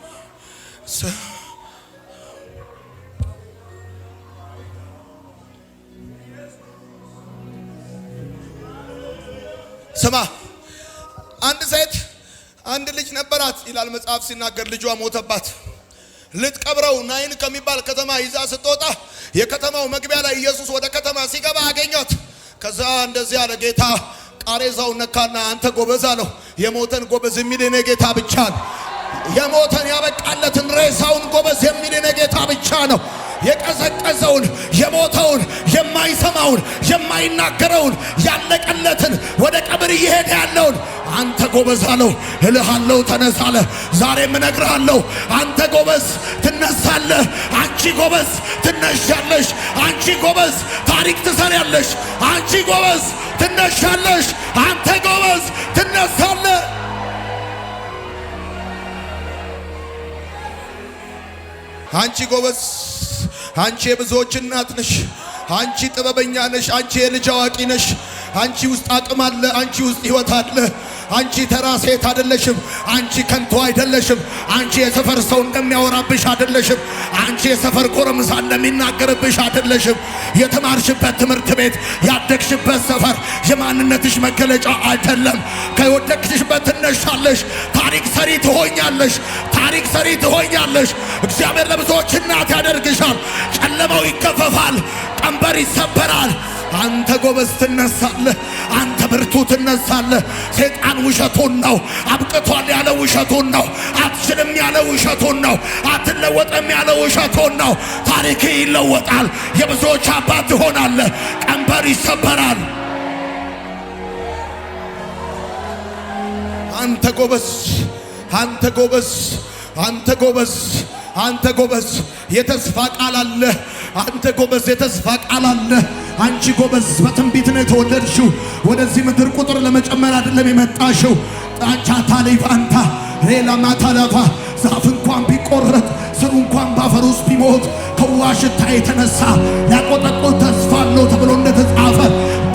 ስማ፣ አንድ ሴት አንድ ልጅ ነበራት ይላል መጽሐፍ ሲናገር። ልጇ ሞተባት። ልትቀብረው ናይን ከሚባል ከተማ ይዛ ስትወጣ የከተማው መግቢያ ላይ ኢየሱስ ወደ ከተማ ሲገባ አገኛት። ከዛ እንደዚህ አለ፣ ጌታ ቃሬዛው ነካና አንተ ጎበዝ አለው። የሞተን ጎበዝ የሚል የኔ ጌታ ብቻ ነው። የሞተን ያበቃለትን ሬሳውን ጎበዝ የሚል የኔ ጌታ ብቻ ነው። የቀዘቀዘውን፣ የሞተውን፣ የማይሰማውን፣ የማይናገረውን፣ ያለቀለትን፣ ወደ ቀብር እየሄደ ያለውን አንተ ጎበዝ አለው። እልሃለሁ ተነስ አለ። ዛሬም እነግርሃለሁ፣ አንተ ጎበዝ ትነሳለህ። አንቺ ጎበዝ ትነሻለሽ። አንቺ ጎበዝ ታሪክ ትሰሪያለሽ። አንቺ ጎበዝ ትነሻለሽ። አንተ ጎበዝ ትነሳለህ። አንቺ ጎበዝ፣ አንቺ የብዙዎች እናት ነሽ። አንቺ ጥበበኛ ነሽ። አንቺ የልጅ አዋቂ ነሽ። አንቺ ውስጥ አቅም አለ። አንቺ ውስጥ ሕይወት አለ። አንቺ ተራ ሴት አይደለሽም። አንቺ ከንቱ አይደለሽም። አንቺ የሰፈር ሰው እንደሚያወራብሽ አይደለሽም። አንቺ የሰፈር ጎረምሳ እንደሚናገርብሽ አይደለሽም። የተማርሽበት ትምህርት ቤት፣ ያደግሽበት ሰፈር የማንነትሽ መገለጫ አይደለም። ከወደቅሽበት ትነሻለሽ። ታሪክ ሰሪ ትሆኛለሽ። ታሪክ ሰሪ ትሆኛለሽ። እግዚአብሔር ለብዙዎች እናት ያደርግሻል። ጨለማው ይከፈፋል። ቀንበር ይሰበራል። አንተ ጎበዝ ትነሳለህ። አንተ ብርቱ ትነሳለህ። ሰይጣን ውሸቱን ነው። አብቅቷል ያለ ውሸቱን ነው። አትችልም ያለ ውሸቱን ነው። አትለወጥም ያለ ውሸቱን ነው። ታሪክ ይለወጣል። የብዙዎች አባት ትሆናለህ። ቀንበር ይሰበራል። አንተ ጎበዝ፣ አንተ ጎበዝ፣ አንተ ጎበዝ፣ አንተ ጎበዝ፣ የተስፋ ቃል አለ። አንተ ጎበዝ፣ የተስፋ ቃል አለ። አንቺ ጎበዝ፣ በትንቢት ነው የተወለድሽው። ወደዚህ ምድር ቁጥር ለመጨመር አይደለም የመጣሽው። ጣቻ ታሊፋንታ ሌላ ማታላፋ ዛፍ እንኳን ቢቆረጥ ስሩ እንኳን ባፈር ውስጥ ቢሞት ከውሃ ሽታ የተነሳ ሊያቆጠቁጥ ተስፋ አለው ተብሎ እንደተጻፈ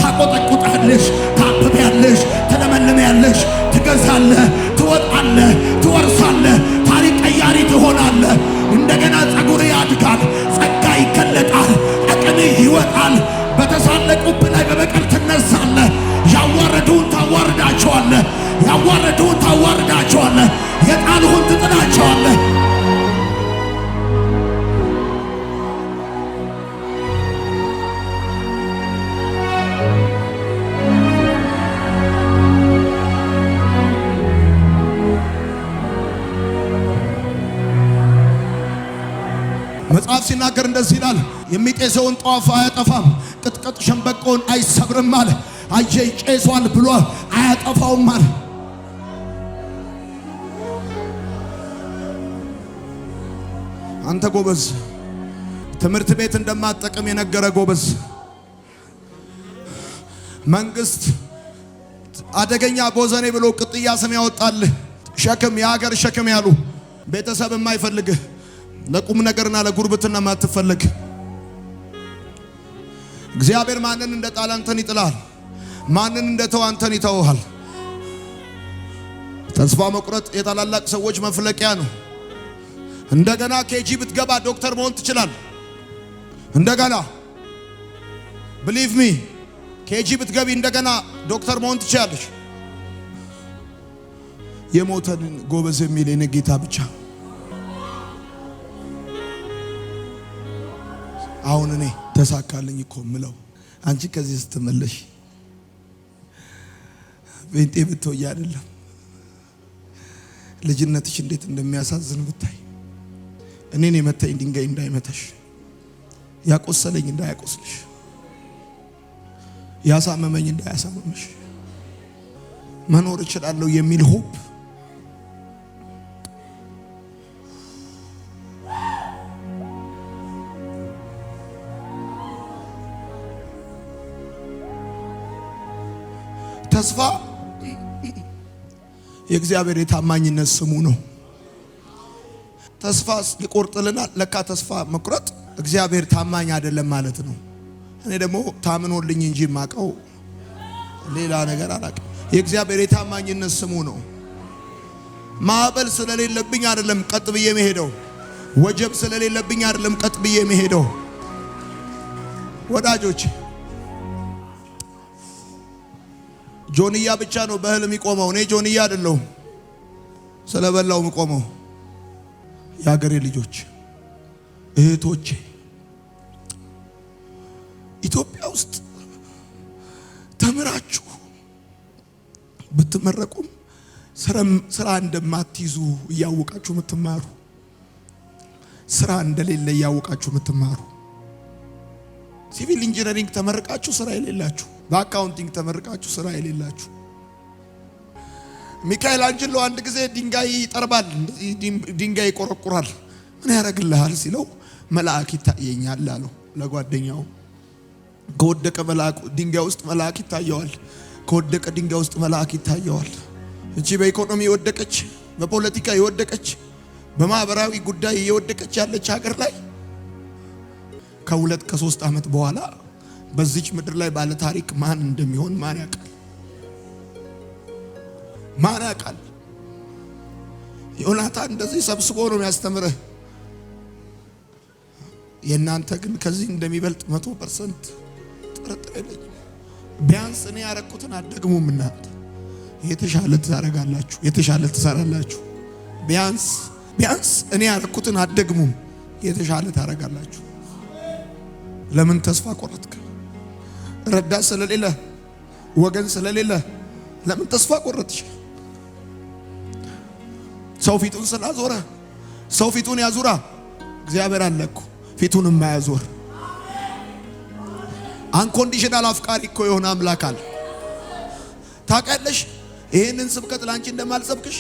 ታቆጠቁጣለሽ፣ ታብቢያለሽ፣ ትለመልሚያለሽ፣ ትገዛለህ፣ ትወጣለህ፣ ትወርሳለህ፣ ታሪክ ቀያሪ ትሆናለህ። እንደገና ጸጉር ያድጋል፣ ጸጋ ይገለጣል፣ አቅምህ ይወጣል። በተሳለቁብህ ላይ በበቀል ትነሳለህ። ያዋረዱን ታዋርዳቸዋለህ፣ ያዋረዱን ታዋርዳቸዋለህ፣ የጣሉህን ትጥላቸዋለህ። መጽሐፍ ሲናገር እንደዚህ ይላል፣ የሚጤሰውን ጧፍ አያጠፋም፣ ቅጥቅጥ ሸምበቆን አይሰብርም አለ። አየህ ቄሷል ብሎ አያጠፋውም አለ። አንተ ጎበዝ፣ ትምህርት ቤት እንደማትጠቅም የነገረ ጎበዝ፣ መንግስት አደገኛ ቦዘኔ ብሎ ቅጥያ ስም ያወጣልህ፣ ሸክም፣ የሀገር ሸክም ያሉ ቤተሰብ የማይፈልግህ ለቁም ነገርና ለጉርብትና ማትፈልግ እግዚአብሔር ማንን እንደጣለ አንተን ይጥላል። ማንን እንደተው አንተን ይተውሃል። ተስፋ መቁረጥ የታላላቅ ሰዎች መፍለቂያ ነው። እንደገና ኬጂ ብትገባ ዶክተር መሆን ትችላለህ። እንደገና believe me ኬጂ ብትገቢ እንደገና ዶክተር መሆን ትችላለሽ። የሞተን ጎበዝ የሚል የኔ ጌታ ብቻ። አሁን እኔ ተሳካልኝ እኮ ምለው አንቺ ከዚህ ስትመለሽ ቤንጤ ብትወይ አይደለም ልጅነትሽ እንዴት እንደሚያሳዝን ብታይ። እኔን የመታኝ ድንጋይ እንዳይመታሽ፣ ያቆሰለኝ እንዳያቆስልሽ፣ ያሳመመኝ እንዳያሳመምሽ መኖር እችላለሁ የሚል ሆፕ ተስፋ የእግዚአብሔር የታማኝነት ስሙ ነው። ተስፋ ይቆርጥልናል። ለካ ተስፋ መቁረጥ እግዚአብሔር ታማኝ አይደለም ማለት ነው። እኔ ደግሞ ታምኖልኝ እንጂ ማቀው ሌላ ነገር አላውቅም። የእግዚአብሔር የታማኝነት ስሙ ነው። ማዕበል ስለሌለብኝ አይደለም ቀጥ ብዬ መሄደው። ወጀብ ስለሌለብኝ አይደለም ቀጥ ብዬ መሄደው። ወዳጆች ጆንያ ብቻ ነው በህልም የሚቆመው። እኔ ጆንያ አይደለሁም ስለበላው የምቆመው። የሀገሬ ልጆች እህቶቼ፣ ኢትዮጵያ ውስጥ ተምራችሁ ብትመረቁም ስራ እንደማትይዙ እያወቃችሁ የምትማሩ፣ ስራ እንደሌለ እያወቃችሁ የምትማሩ፣ ሲቪል ኢንጂነሪንግ ተመርቃችሁ ስራ የሌላችሁ፣ በአካውንቲንግ ተመርቃችሁ ስራ የሌላችሁ። ሚካኤል አንጀሎ አንድ ጊዜ ድንጋይ ይጠርባል፣ ድንጋይ ይቆረቁራል። ምን ያደርግልሃል ሲለው መልአክ ይታየኛል አለው ለጓደኛው። ከወደቀ መልአክ ድንጋይ ውስጥ መልአክ ይታየዋል። ከወደቀ ድንጋይ ውስጥ መልአክ ይታየዋል። እቺ በኢኮኖሚ የወደቀች፣ በፖለቲካ የወደቀች፣ በማህበራዊ ጉዳይ የወደቀች ያለች ሀገር ላይ ከ2 ከ3 ዓመት በኋላ በዚች ምድር ላይ ባለ ታሪክ ማን እንደሚሆን ማን ያውቃል? ማን ያውቃል? ዮናታን እንደዚህ ሰብስቦ ነው የሚያስተምርህ። የእናንተ ግን ከዚህ እንደሚበልጥ 100% ጥርጥር የለኝም። ቢያንስ እኔ ያረኩትን አትደግሙም። እናንተ የተሻለ ታረጋላችሁ፣ የተሻለ ትሰራላችሁ። ቢያንስ እኔ ያረኩትን አትደግሙም፣ የተሻለ ታረጋላችሁ። ለምን ተስፋ ቆረጥክ? ረዳት ስለሌለ፣ ወገን ስለሌለ ለምን ተስፋ ቆረጥሽ? ሰው ፊቱን ስላዞረ ሰው ፊቱን ያዙራ። እግዚአብሔር አለኩ ፊቱን የማያዞር አንኮንዲሽናል አፍቃሪ እኮ የሆነ አምላክ አለ። ታውቂያለሽ? ይሄንን ስብከት ላንቺ እንደማልሰብክሽ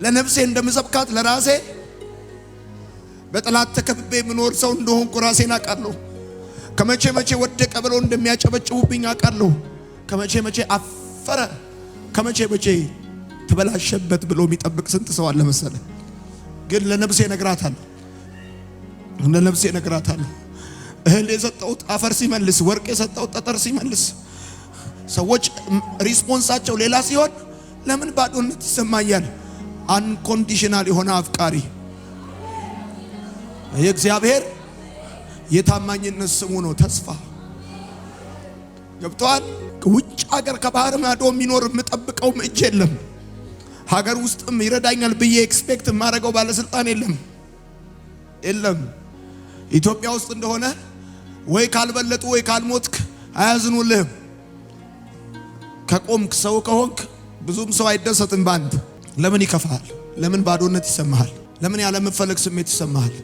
ለነፍሴ እንደምሰብካት ለራሴ በጠላት ተከብቤ የምኖር ሰው እንደሆንኩ ራሴን አውቃለሁ። ከመቼ መቼ ወደቀ ብለው እንደሚያጨበጭቡብኝ አውቃለሁ። ከመቼ መቼ አፈረ፣ ከመቼ መቼ ተበላሸበት ብሎ የሚጠብቅ ስንት ሰው አለ መሰለ። ግን ለነፍሴ ነግራታለሁ፣ ለነፍሴ ነግራታለሁ። እህል የሰጠሁት አፈር ሲመልስ፣ ወርቅ የሰጠሁት ጠጠር ሲመልስ፣ ሰዎች ሪስፖንሳቸው ሌላ ሲሆን ለምን ባዶነት ይሰማኛል? አንኮንዲሽናል የሆነ አፍቃሪ የእግዚአብሔር የታማኝነት ስሙ ነው ተስፋ። ገብቷል? ውጭ ሀገር ከባህር ማዶ የሚኖር የምጠብቀው እጅ የለም። ሀገር ውስጥም ይረዳኛል ብዬ ኤክስፔክት የማደርገው ባለስልጣን የለም። ኢትዮጵያ ውስጥ እንደሆነ ወይ ካልበለጡ ወይ ካልሞትክ አያዝኑልህም። ከቆምክ ሰው ከሆንክ ብዙም ሰው አይደሰትም ባንተ። ለምን ይከፋል? ለምን ባዶነት ይሰማሃል? ለምን ያለ መፈለግ ስሜት ይሰማሃል?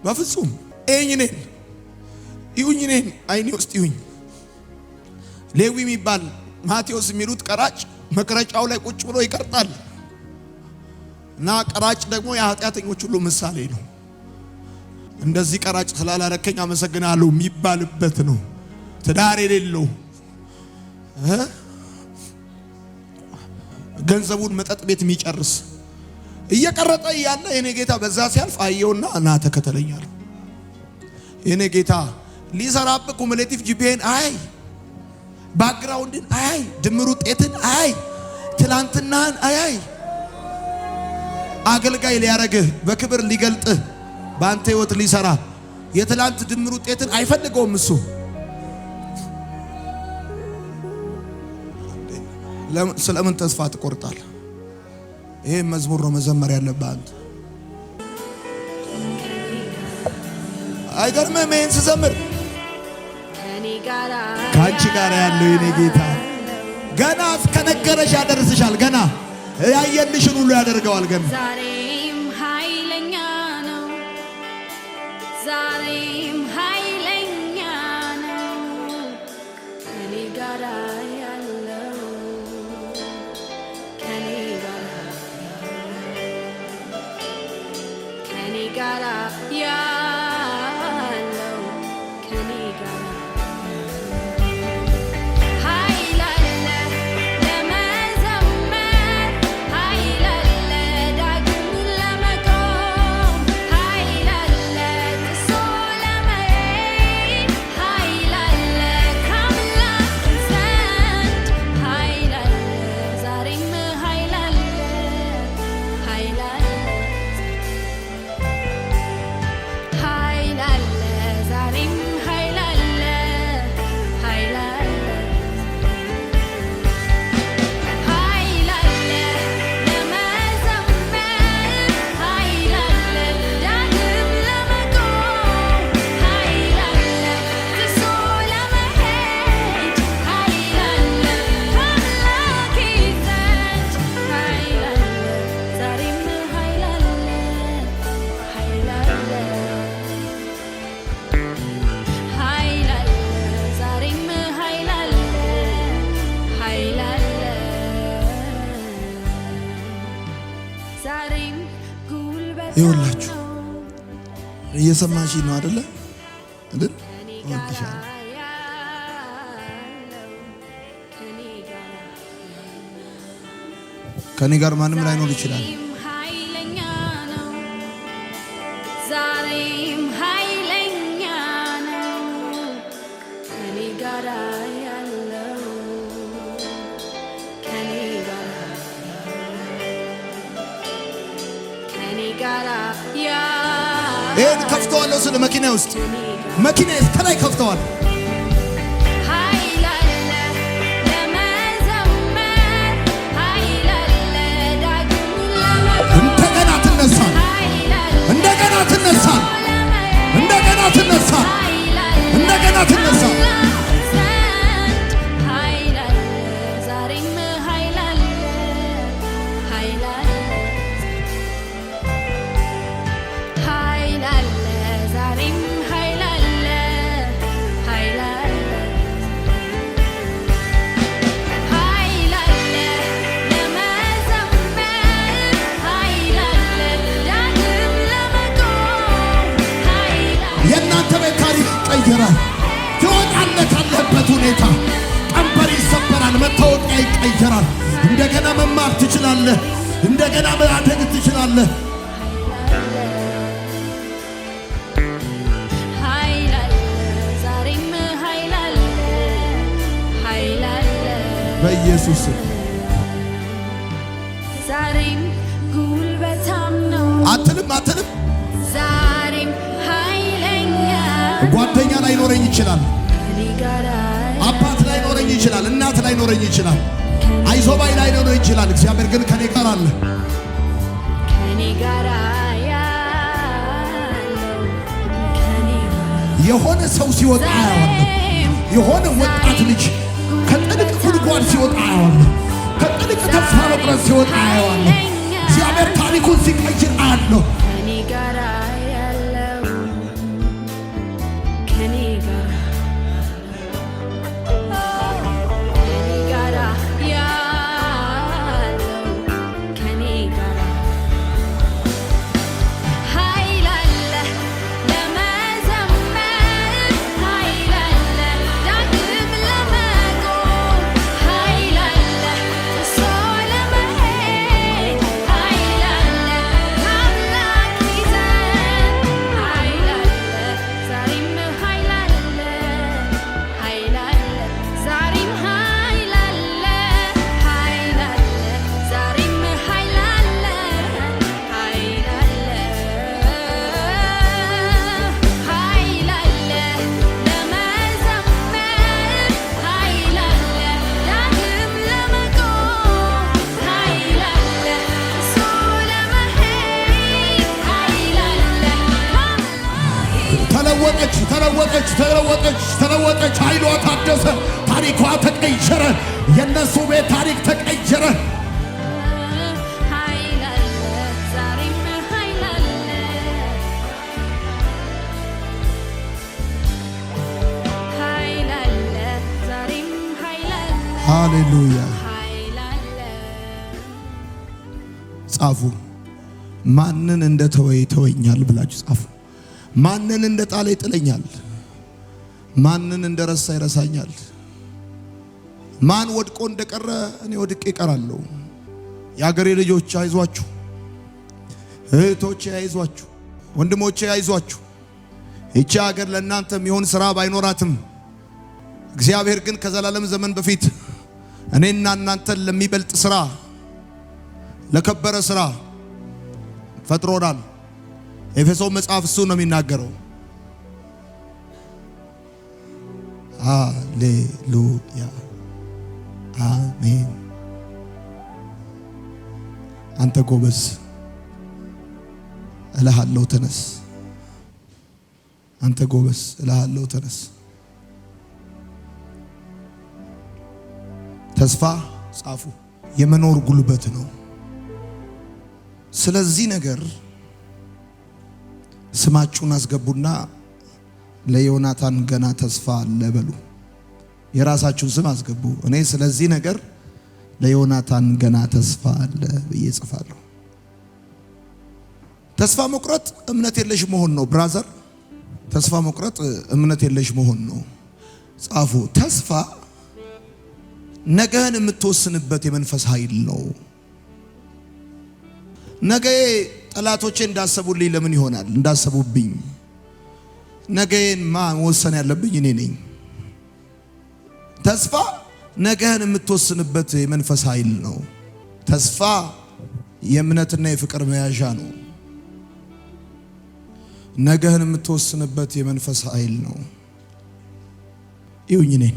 በፍጹም እኔን አይኔ ውስጥ ይሁኝ። ሌዊ የሚባል ማቴዎስ የሚሉት ቀራጭ መቅረጫው ላይ ቁጭ ብሎ ይቀርጣል። እና ቀራጭ ደግሞ የኃጢአተኞች ሁሉ ምሳሌ ነው። እንደዚህ ቀራጭ ስላላረከኝ አመሰግናለሁ የሚባልበት ነው። ትዳር የሌለው ገንዘቡን መጠጥ ቤት የሚጨርስ እየቀረጠ ያለ የኔ ጌታ በዛ ሲያልፍ አየውና እና ተከተለኛል። የኔ ጌታ ሊሰራብህ ኩሙሌቲቭ ጂፒኤን ባክግራውንድን ድምር ውጤትን ትላንትናን አገልጋይ ሊያረግህ በክብር ሊገልጥህ በአንተ ህይወት ሊሰራ የትላንት ድምር ውጤትን አይፈልገውም እሱ። ስለምን ተስፋ ትቆርጣለህ? ይሄ መዝሙር ነው መዘመር ያለብህ አንተ። አይገርምም? ይሄን ስዘምር ከአንቺ ጋር ያለው የኔ ጌታ ገና እስከነገረሽ ያደርስሻል። ገና ያየልሽን ሁሉ ያደርገዋል። ገና ዛሬም ኃይለኛ ነው፣ ዛሬም ኃይለኛ ነው። ከኔ ጋር ያለው ከኔ ጋር ያለው ከኔ ጋር ይኸውላችሁ እየሰማሽ ነው አይደለ? ወድሻለሁ። ከኔ ጋር ማንም ላይኖር ይችላል። ዛሬም ኃይለኛ ነው፣ ከኔ ጋር ያለው ይሄን ከፍተዋለሁ ስለ መኪና ውስጥ መኪና ከላይ ከፍተዋል። እንደገና ትነሳል፣ እንደገና ትነሳል፣ እንደገና ትነሳል፣ እንደገና ትነሳል። ይቀየራል። ትወጣለህ ካለህበት ሁኔታ። ቀንበር ይሰበራል። መታወቂያ ይቀየራል። እንደገና መማር ትችላለህ። እንደገና ማደግ ትችላለህ። በኢየሱስ ዛሬም ጉልበታም ነው አትልም። ዛሬም ጓደኛ ላይኖረኝ ይችላል። አባት ላይኖረኝ ይችላል። እናት ላይኖረኝ ይችላል። አይዞባይ ላይኖረኝ ይችላል። እግዚአብሔር ግን ከኔ ጋር አለ። የሆነ ሰው ሲወጣ አያዋለሁ። የሆነ ወጣት ልጅ ከጥልቅ ጉድጓድ ሲወጣ አያዋለሁ። ከጥልቅ ተስፋ መቁረጥ ሲወጣ አያዋለሁ። እግዚአብሔር ታሪኩን ሲቀይር አያለሁ። ተለወጠች። ኃይሏ ታደሰ። ታሪኳ ተቀየረ። የነሱ ቤት ታሪክ ተቀየረ። ሃሌሉያ። ጻፉ። ማንን እንደተወ ይተወኛል ብላችሁ ጻፉ። ማንን እንደጣለ ይጥለኛል። ማንን እንደረሳ ይረሳኛል። ማን ወድቆ እንደቀረ እኔ ወድቄ እቀራለሁ። የአገሬ ልጆች አይዟችሁ፣ እህቶቼ አይዟችሁ፣ ወንድሞቼ አይዟችሁ። ይቺ ሀገር ለእናንተ የሚሆን ሥራ ባይኖራትም እግዚአብሔር ግን ከዘላለም ዘመን በፊት እኔና እናንተን ለሚበልጥ ሥራ፣ ለከበረ ሥራ ፈጥሮናል። ኤፌሶን መጽሐፍ እሱ ነው የሚናገረው። ሃሌሉያ አሜን። አንተ ጎበዝ እልሃለሁ ተነስ። አንተ ጎበዝ እልሃለሁ ተነስ። ተስፋ ጻፉ የመኖር ጉልበት ነው። ስለዚህ ነገር ስማችሁን አስገቡና ለዮናታን ገና ተስፋ አለ በሉ። የራሳችሁን ስም አስገቡ። እኔ ስለዚህ ነገር ለዮናታን ገና ተስፋ አለ ብዬ ጽፋለሁ። ተስፋ መቁረጥ እምነት የለሽ መሆን ነው ብራዘር። ተስፋ መቁረጥ እምነት የለሽ መሆን ነው። ጻፉ። ተስፋ ነገን የምትወስንበት የመንፈስ ኃይል ነው። ነገ ጠላቶቼ እንዳሰቡልኝ ለምን ይሆናል? እንዳሰቡብኝ ነገን መወሰን ያለብኝ እኔ ነኝ። ተስፋ ነገን የምትወስንበት የመንፈስ ኃይል ነው። ተስፋ የእምነትና የፍቅር መያዣ ነው። ነገህን የምትወስንበት የመንፈስ ኃይል ነው። ይሁኝ ነኝ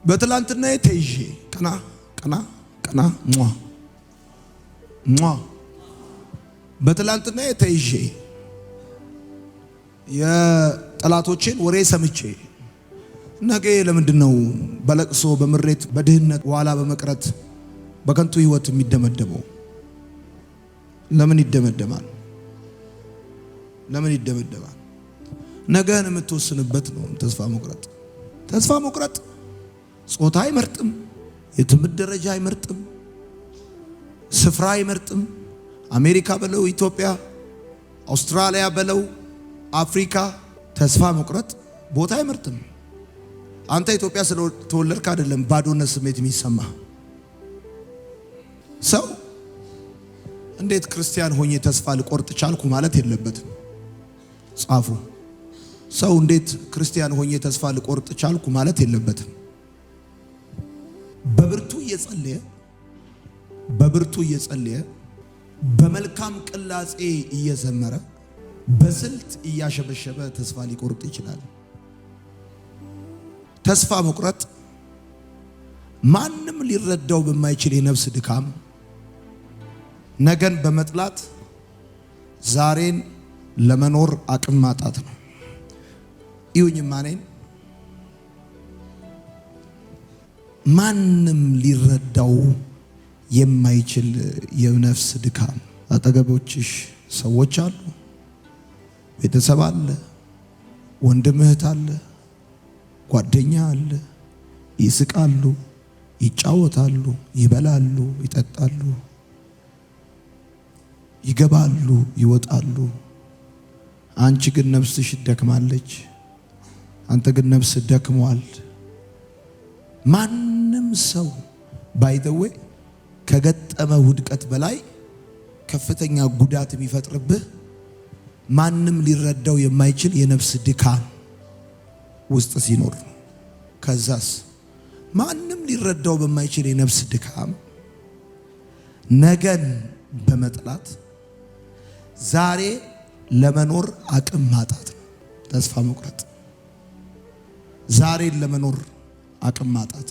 በትላንትና ተይዤ ቀና ቀና ቀና ሟ በትላንትና ተይዤ የጠላቶችን ወሬ ሰምቼ ነገ ለምንድነው በለቅሶ በምሬት በድህነት ዋላ በመቅረት በከንቱ ህይወት የሚደመደመው? ለምን ይደመደማል? ለምን ይደመደማል? ነገን የምትወስንበት ነው ተስፋ መቁረጥ። ተስፋ መቁረጥ ጾታ አይመርጥም፣ የትምህርት ደረጃ አይመርጥም፣ ስፍራ አይመርጥም። አሜሪካ በለው ኢትዮጵያ፣ አውስትራሊያ በለው አፍሪካ፣ ተስፋ መቁረጥ ቦታ አይመርጥም። አንተ ኢትዮጵያ ስለተወለድክ አይደለም ባዶነት ስሜት የሚሰማ ሰው እንዴት ክርስቲያን ሆኜ ተስፋ ልቆርጥ ቻልኩ ማለት የለበትም። ጻፉ። ሰው እንዴት ክርስቲያን ሆኜ ተስፋ ልቆርጥ ቻልኩ ማለት የለበትም። በብርቱ እየጸለየ በመልካም ቅላጼ እየዘመረ በስልት እያሸበሸበ ተስፋ ሊቆርጥ ይችላል። ተስፋ መቁረጥ ማንም ሊረዳው በማይችል የነፍስ ድካም፣ ነገን በመጥላት ዛሬን ለመኖር አቅም ማጣት ነው። ይሁኝ ማኔን ማንም ሊረዳው የማይችል የነፍስ ድካም። አጠገቦችሽ ሰዎች አሉ፣ ቤተሰብ አለ፣ ወንድም እህት አለ፣ ጓደኛ አለ። ይስቃሉ፣ ይጫወታሉ፣ ይበላሉ፣ ይጠጣሉ፣ ይገባሉ፣ ይወጣሉ። አንቺ ግን ነፍስሽ ደክማለች፣ አንተ ግን ነፍስ ደክሟል። ማንም ሰው ባይደዌ ከገጠመ ውድቀት በላይ ከፍተኛ ጉዳት የሚፈጥርብህ ማንም ሊረዳው የማይችል የነፍስ ድካም ውስጥ ሲኖር፣ ከዛስ ማንም ሊረዳው በማይችል የነፍስ ድካም ነገን በመጥላት ዛሬ ለመኖር አቅም ማጣት ነው ተስፋ መቁረጥ። ዛሬን ለመኖር አቅም ማጣት።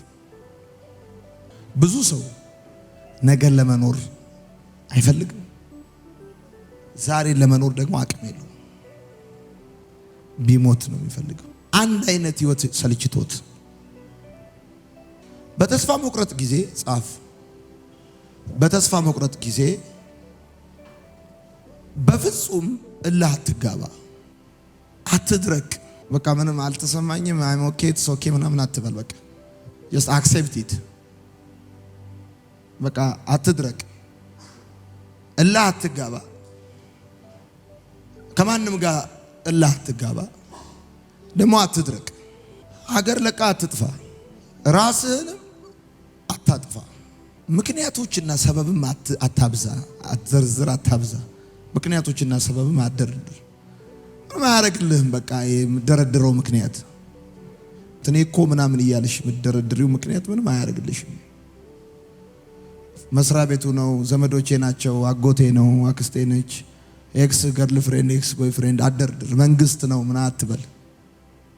ብዙ ሰው ነገን ለመኖር አይፈልግም፣ ዛሬን ለመኖር ደግሞ አቅም የለውም። ቢሞት ነው የሚፈልገው። አንድ አይነት ህይወት ሰልችቶት በተስፋ መቁረጥ ጊዜ ጻፍ። በተስፋ መቁረጥ ጊዜ በፍጹም እልህ አትጋባ፣ አትድረቅ። በቃ ምንም አልተሰማኝም አይም ኦኬ ኢትስ ኦኬ ምናምን አትበል። በቃ just accept it። በቃ አትድረቅ፣ እልህ አትጋባ፣ ከማንም ጋር እልህ አትጋባ፣ ደግሞ አትድረቅ። ሀገር ለቃ አትጥፋ፣ ራስህንም አታጥፋ። ምክንያቶችና ሰበብም አታብዛ፣ አትዘርዝር፣ አታብዛ። ምክንያቶችና ሰበብም አትደርድር። ምንም አያደርግልህም። በቃ የምደረድረው ምክንያት እኔ እኮ ምናምን እያልሽ የምደረድሪው ምክንያት ምንም አያደርግልሽም። መስሪያ ቤቱ ነው፣ ዘመዶቼ ናቸው፣ አጎቴ ነው፣ አክስቴ ነች፣ ኤክስ ገርል ፍሬንድ፣ ኤክስ ቦይ ፍሬንድ አትደርድር። መንግስት ነው ምን አትበል።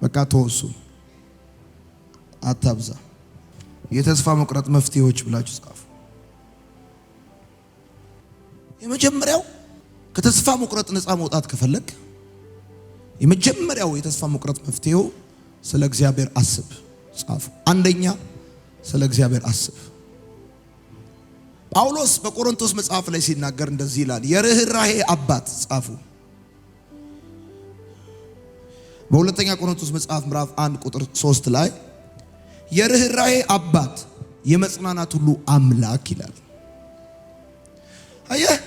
በቃ ተወሱ፣ አታብዛ። የተስፋ መቁረጥ መፍትሄዎች ብላችሁ ጻፉ። የመጀመሪያው ከተስፋ መቁረጥ ነፃ መውጣት ከፈለግ የመጀመሪያው የተስፋ መቁረጥ መፍትሄው ስለ እግዚአብሔር አስብ። ጻፉ። አንደኛ ስለ እግዚአብሔር አስብ። ጳውሎስ በቆሮንቶስ መጽሐፍ ላይ ሲናገር እንደዚህ ይላል፣ የርህራሄ አባት። ጻፉ። በሁለተኛ ቆሮንቶስ መጽሐፍ ምዕራፍ 1 ቁጥር 3 ላይ የርህራሄ አባት የመጽናናት ሁሉ አምላክ ይላል። አየህ፣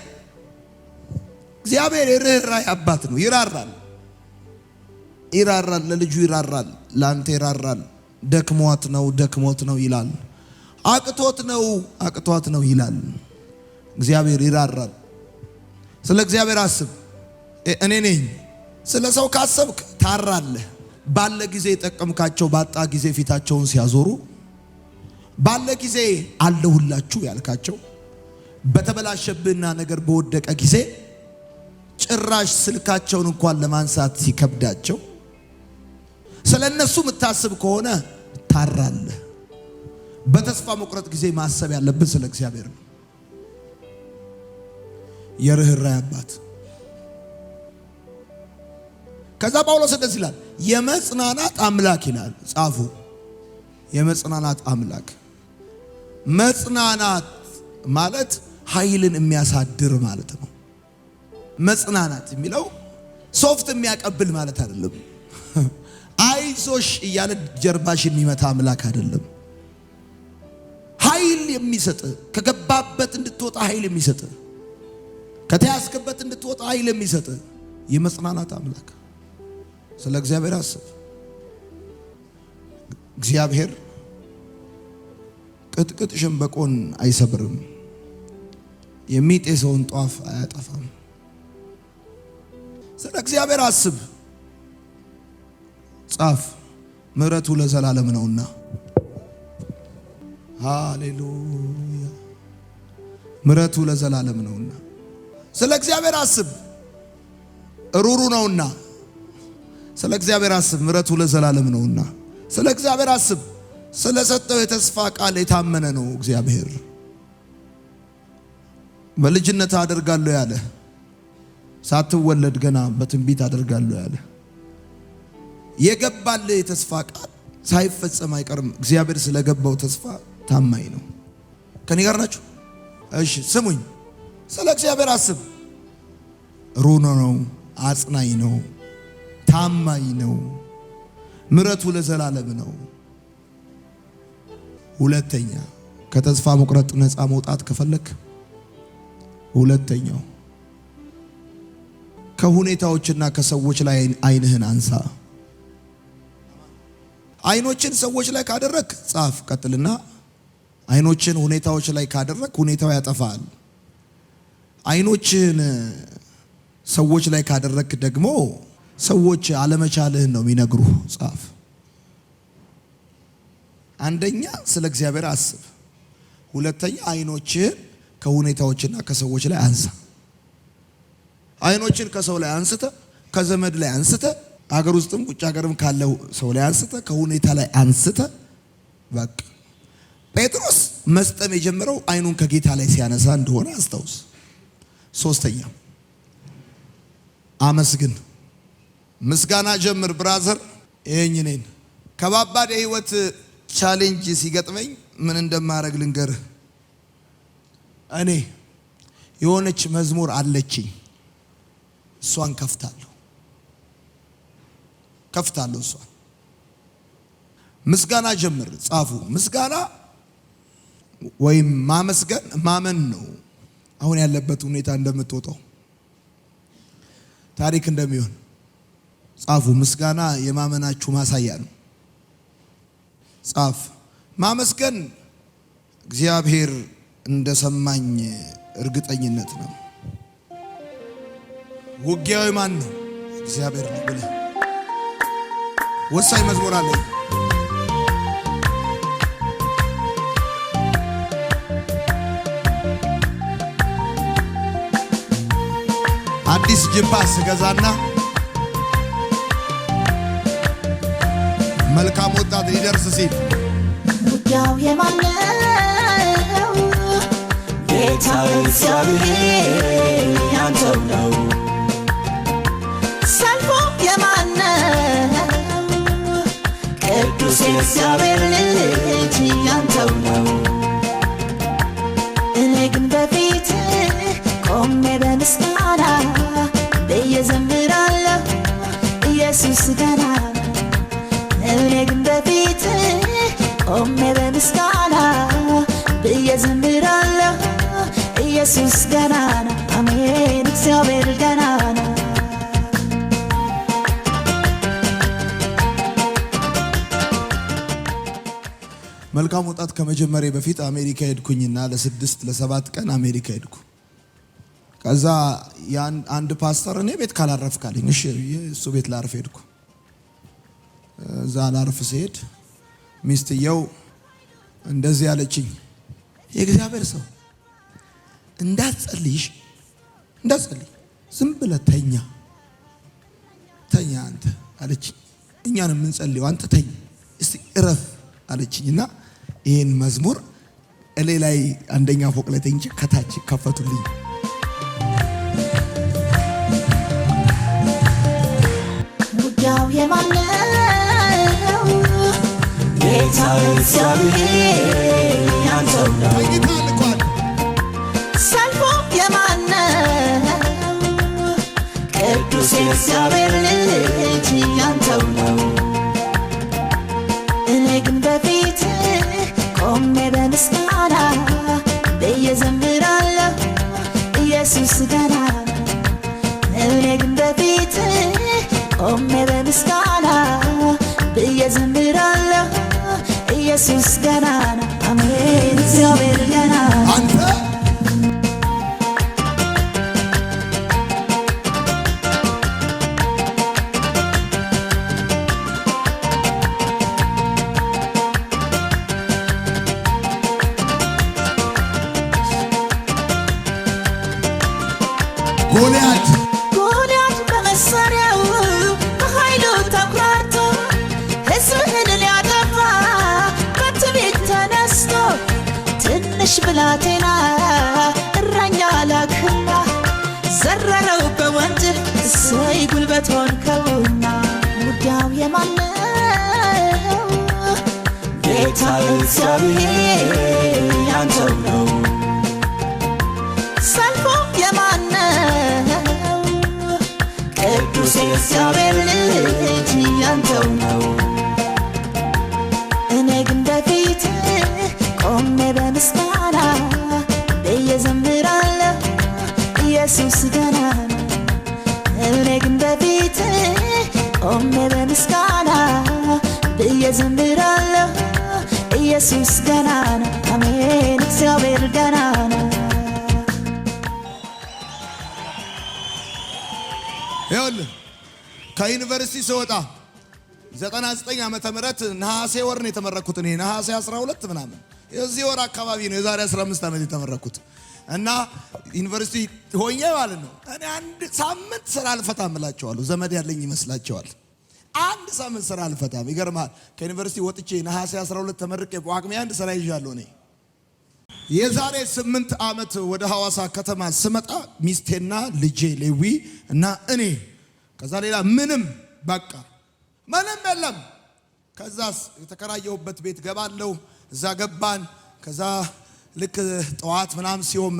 እግዚአብሔር የርህራሄ አባት ነው። ይራራል፣ ለልጁ ይራራል፣ ላንተ ይራራል። ደክሞት ነው ይላል። አቅቶት ነው ይላል። እግዚአብሔር ይራራል። ስለ እግዚአብሔር አስብ። እኔ ነኝ። ስለ ሰው ካሰብክ ታራለህ። ባለ ጊዜ ጠቀምካቸው፣ ባጣ ጊዜ ፊታቸውን ሲያዞሩ፣ ባለ ጊዜ አለሁላችሁ ያልካቸው፣ በተበላሸብህና ነገር በወደቀ ጊዜ ጭራሽ ስልካቸውን እንኳን ለማንሳት ሲከብዳቸው ስለነሱ የምታስብ ከሆነ ታራለህ። በተስፋ መቁረጥ ጊዜ ማሰብ ያለብን ስለ እግዚአብሔር ነው። የርህራሄ አባት። ከዛ ጳውሎስ እንደዚህ ይላል፣ የመጽናናት አምላክ ይላል። ጻፉ፣ የመጽናናት አምላክ። መጽናናት ማለት ኃይልን የሚያሳድር ማለት ነው። መጽናናት የሚለው ሶፍት የሚያቀብል ማለት አይደለም። አይዞሽ እያለ ጀርባሽን የሚመታ አምላክ አይደለም። ኃይል የሚሰጥ፣ ከገባበት እንድትወጣ ኃይል የሚሰጥ፣ ከተያዝክበት እንድትወጣ ኃይል የሚሰጥ የመጽናናት አምላክ። ስለ እግዚአብሔር አስብ። እግዚአብሔር ቅጥቅጥ ሸምበቆን አይሰብርም፣ የሚጤሰውን ጧፍ አያጠፋም። ስለ እግዚአብሔር አስብ። ጻፍ፣ ምሕረቱ ለዘላለም ነውና። ሃሌሉያ፣ ምሕረቱ ለዘላለም ነውና። ስለ እግዚአብሔር አስብ፣ ሩሩ ነውና። ስለ እግዚአብሔር አስብ፣ ምሕረቱ ለዘላለም ነውና። ስለ እግዚአብሔር አስብ፣ ስለሰጠው የተስፋ ቃል የታመነ ነው እግዚአብሔር። በልጅነት አደርጋለሁ ያለ፣ ሳትወለድ ገና በትንቢት አደርጋለሁ ያለ፣ የገባልህ የተስፋ ቃል ሳይፈጸም አይቀርም። እግዚአብሔር ስለገባው ተስፋ ታማኝ ነው። ከኔ ጋር ናችሁ? እሺ ስሙኝ። ስለ እግዚአብሔር አስብ። ሩሩ ነው፣ አጽናኝ ነው፣ ታማኝ ነው፣ ምሕረቱ ለዘላለም ነው። ሁለተኛ፣ ከተስፋ መቁረጥ ነፃ መውጣት ከፈለክ፣ ሁለተኛው ከሁኔታዎችና ከሰዎች ላይ አይንህን አንሳ። አይኖችን ሰዎች ላይ ካደረክ ጻፍ፣ ቀጥልና አይኖችን ሁኔታዎች ላይ ካደረክ ሁኔታው ያጠፋል። አይኖችን ሰዎች ላይ ካደረክ ደግሞ ሰዎች አለመቻልህን ነው የሚነግሩህ። ጻፍ። አንደኛ ስለ እግዚአብሔር አስብ። ሁለተኛ አይኖችን ከሁኔታዎችና ከሰዎች ላይ አንሳ። አይኖችን ከሰው ላይ አንስተ፣ ከዘመድ ላይ አንስተ፣ ሀገር ውስጥም ቁጭ ሀገርም ካለው ሰው ላይ አንስተ፣ ከሁኔታ ላይ አንስተ። በቃ ጴጥሮስ መስጠም የጀመረው አይኑን ከጌታ ላይ ሲያነሳ እንደሆነ አስታውስ። ሶስተኛ አመስግን። ምስጋና ጀምር ብራዘር። ይሄኝ ነኝ ከባባድ የህይወት ቻሌንጅ ሲገጥመኝ ምን እንደማደርግ ልንገርህ። እኔ የሆነች መዝሙር አለችኝ፣ እሷን ከፍታለሁ። እሷን ምስጋና ጀምር። ጻፉ። ምስጋና ወይም ማመስገን ማመን ነው። አሁን ያለበት ሁኔታ እንደምትወጣው ታሪክ እንደሚሆን ጻፉ። ምስጋና የማመናችሁ ማሳያ ነው። ጻፍ። ማመስገን እግዚአብሔር እንደሰማኝ እርግጠኝነት ነው። ውጊያው ማን ነው? እግዚአብሔር ነው ብለህ ወሳኝ መዝሙር አለ። አዲስ ጅፓስ ገዛና መልካም ወጣት ሊደርስ ሲል ውጊያው የማን ነው? ጌታ እግዚአብሔር ያንተው ነው። ሰልፉ የማን ነው? ቅዱስ የእግዚአብሔር ልጅ ያንተው ነው። እኔ ግን በፊት ቆሜ በምስጋና ብዬ ዘምራለሁ ኢየሱስ ገና። እኔ ግን በፊት ቆሜ በምስጋና ብዬ ዘምራለሁ ኢየሱስ ገናና። አሜን፣ እግዚአብሔር ገናና። መልካም ወጣት ከመጀመሪያ በፊት አሜሪካ ሄድኩኝና ለ6 ለ7 ቀን አሜሪካ ሄድኩ። ከዛ አንድ ፓስተር እኔ ቤት ካላረፍ ካለኝ እሺ እሱ ቤት ላርፍ ሄድኩ። እዛ ላርፍ ሲሄድ ሚስትየው እንደዚህ ያለችኝ፣ የእግዚአብሔር ሰው እንዳትጸልይ ዝም ብለህ ተኛ አንተ አለች። እኛን የምንጸልየው አንተ ተኛ እስቲ እረፍ አለችኝና ይሄን መዝሙር እኔ ላይ አንደኛ ፎቅ ላይ ተኝቼ ከታች ከፈቱልኝ። ጉዳዩ የማን ነው? ጌታ እግዚአብሔር ያንተው ነው። ሰልፉ የማን ነው? ቅዱስ የእግዚአብሔር ልጅ ያንተው ነው። እኔ ግን በፊትህ ቆሜ በምስጋና ብዬ ዘምራለሁ ኢየሱስ ገና ነው። እኔ ግን በፊትህ ቆሜ በምስጋና ብዬ ዘምራለሁ ኢየሱስ ገና ነው። አሜን እግዚአብሔር ገና ነው። ጎልያድ በመሳሪያው በኃይሉ ተኩራርቶ ሕዝብህን ሊያጠፋ በትዕቢት ተነስቶ ትንሽ ብላቴና እረኛ ላክና ዘረረው በወንጭፍ እሰይ ጉልበት ሆንከውና። ጉዳዩ የማን ነው? ጌታ እግዚአብሔር ያንተው ነው። ሰልፉ የማን ነው? ቅዱስ የእግዚአብሔር ልጅ ያንተው ነው። እኔ ግን በፊትህ ቆሜ በምስጋና ብዬ ዘምራለሁ ኢየሱስ ገና ነው። እኔ ግን በፊትህ ቆሜ በምስጋና ብዬ ዘምራለሁ ኢየሱስ ገና ነው። አሜን እግዚአብሔር ገና ነው። ይኸውልህ ከዩኒቨርሲቲ ስወጣ 99 ዓመተ ምህረት ነሐሴ ወር ነው የተመረኩት። እኔ ነሐሴ 12 ምናምን የዚህ ወር አካባቢ ነው የዛሬ 15 ዓመት የተመረኩት። እና ዩኒቨርሲቲ ሆኜ ማለት ነው እኔ አንድ ሳምንት ስራ አልፈታም እላቸዋለሁ። ዘመድ ያለኝ ይመስላቸዋል። አንድ ሳምንት ስራ አልፈታም። ይገርማል። ከዩኒቨርሲቲ ወጥቼ ነሐሴ 12 ተመርቄ ጳጉሜ አንድ ስራ ይዣለሁ። እኔ የዛሬ 8 ዓመት ወደ ሐዋሳ ከተማ ስመጣ ሚስቴና ልጄ ሌዊ እና እኔ ከዛ ሌላ ምንም በቃ ምንም የለም። ከዛስ የተከራየሁበት ቤት ገባለሁ። እዛ ገባን። ከዛ ልክ ጠዋት ምናምን ሲሆን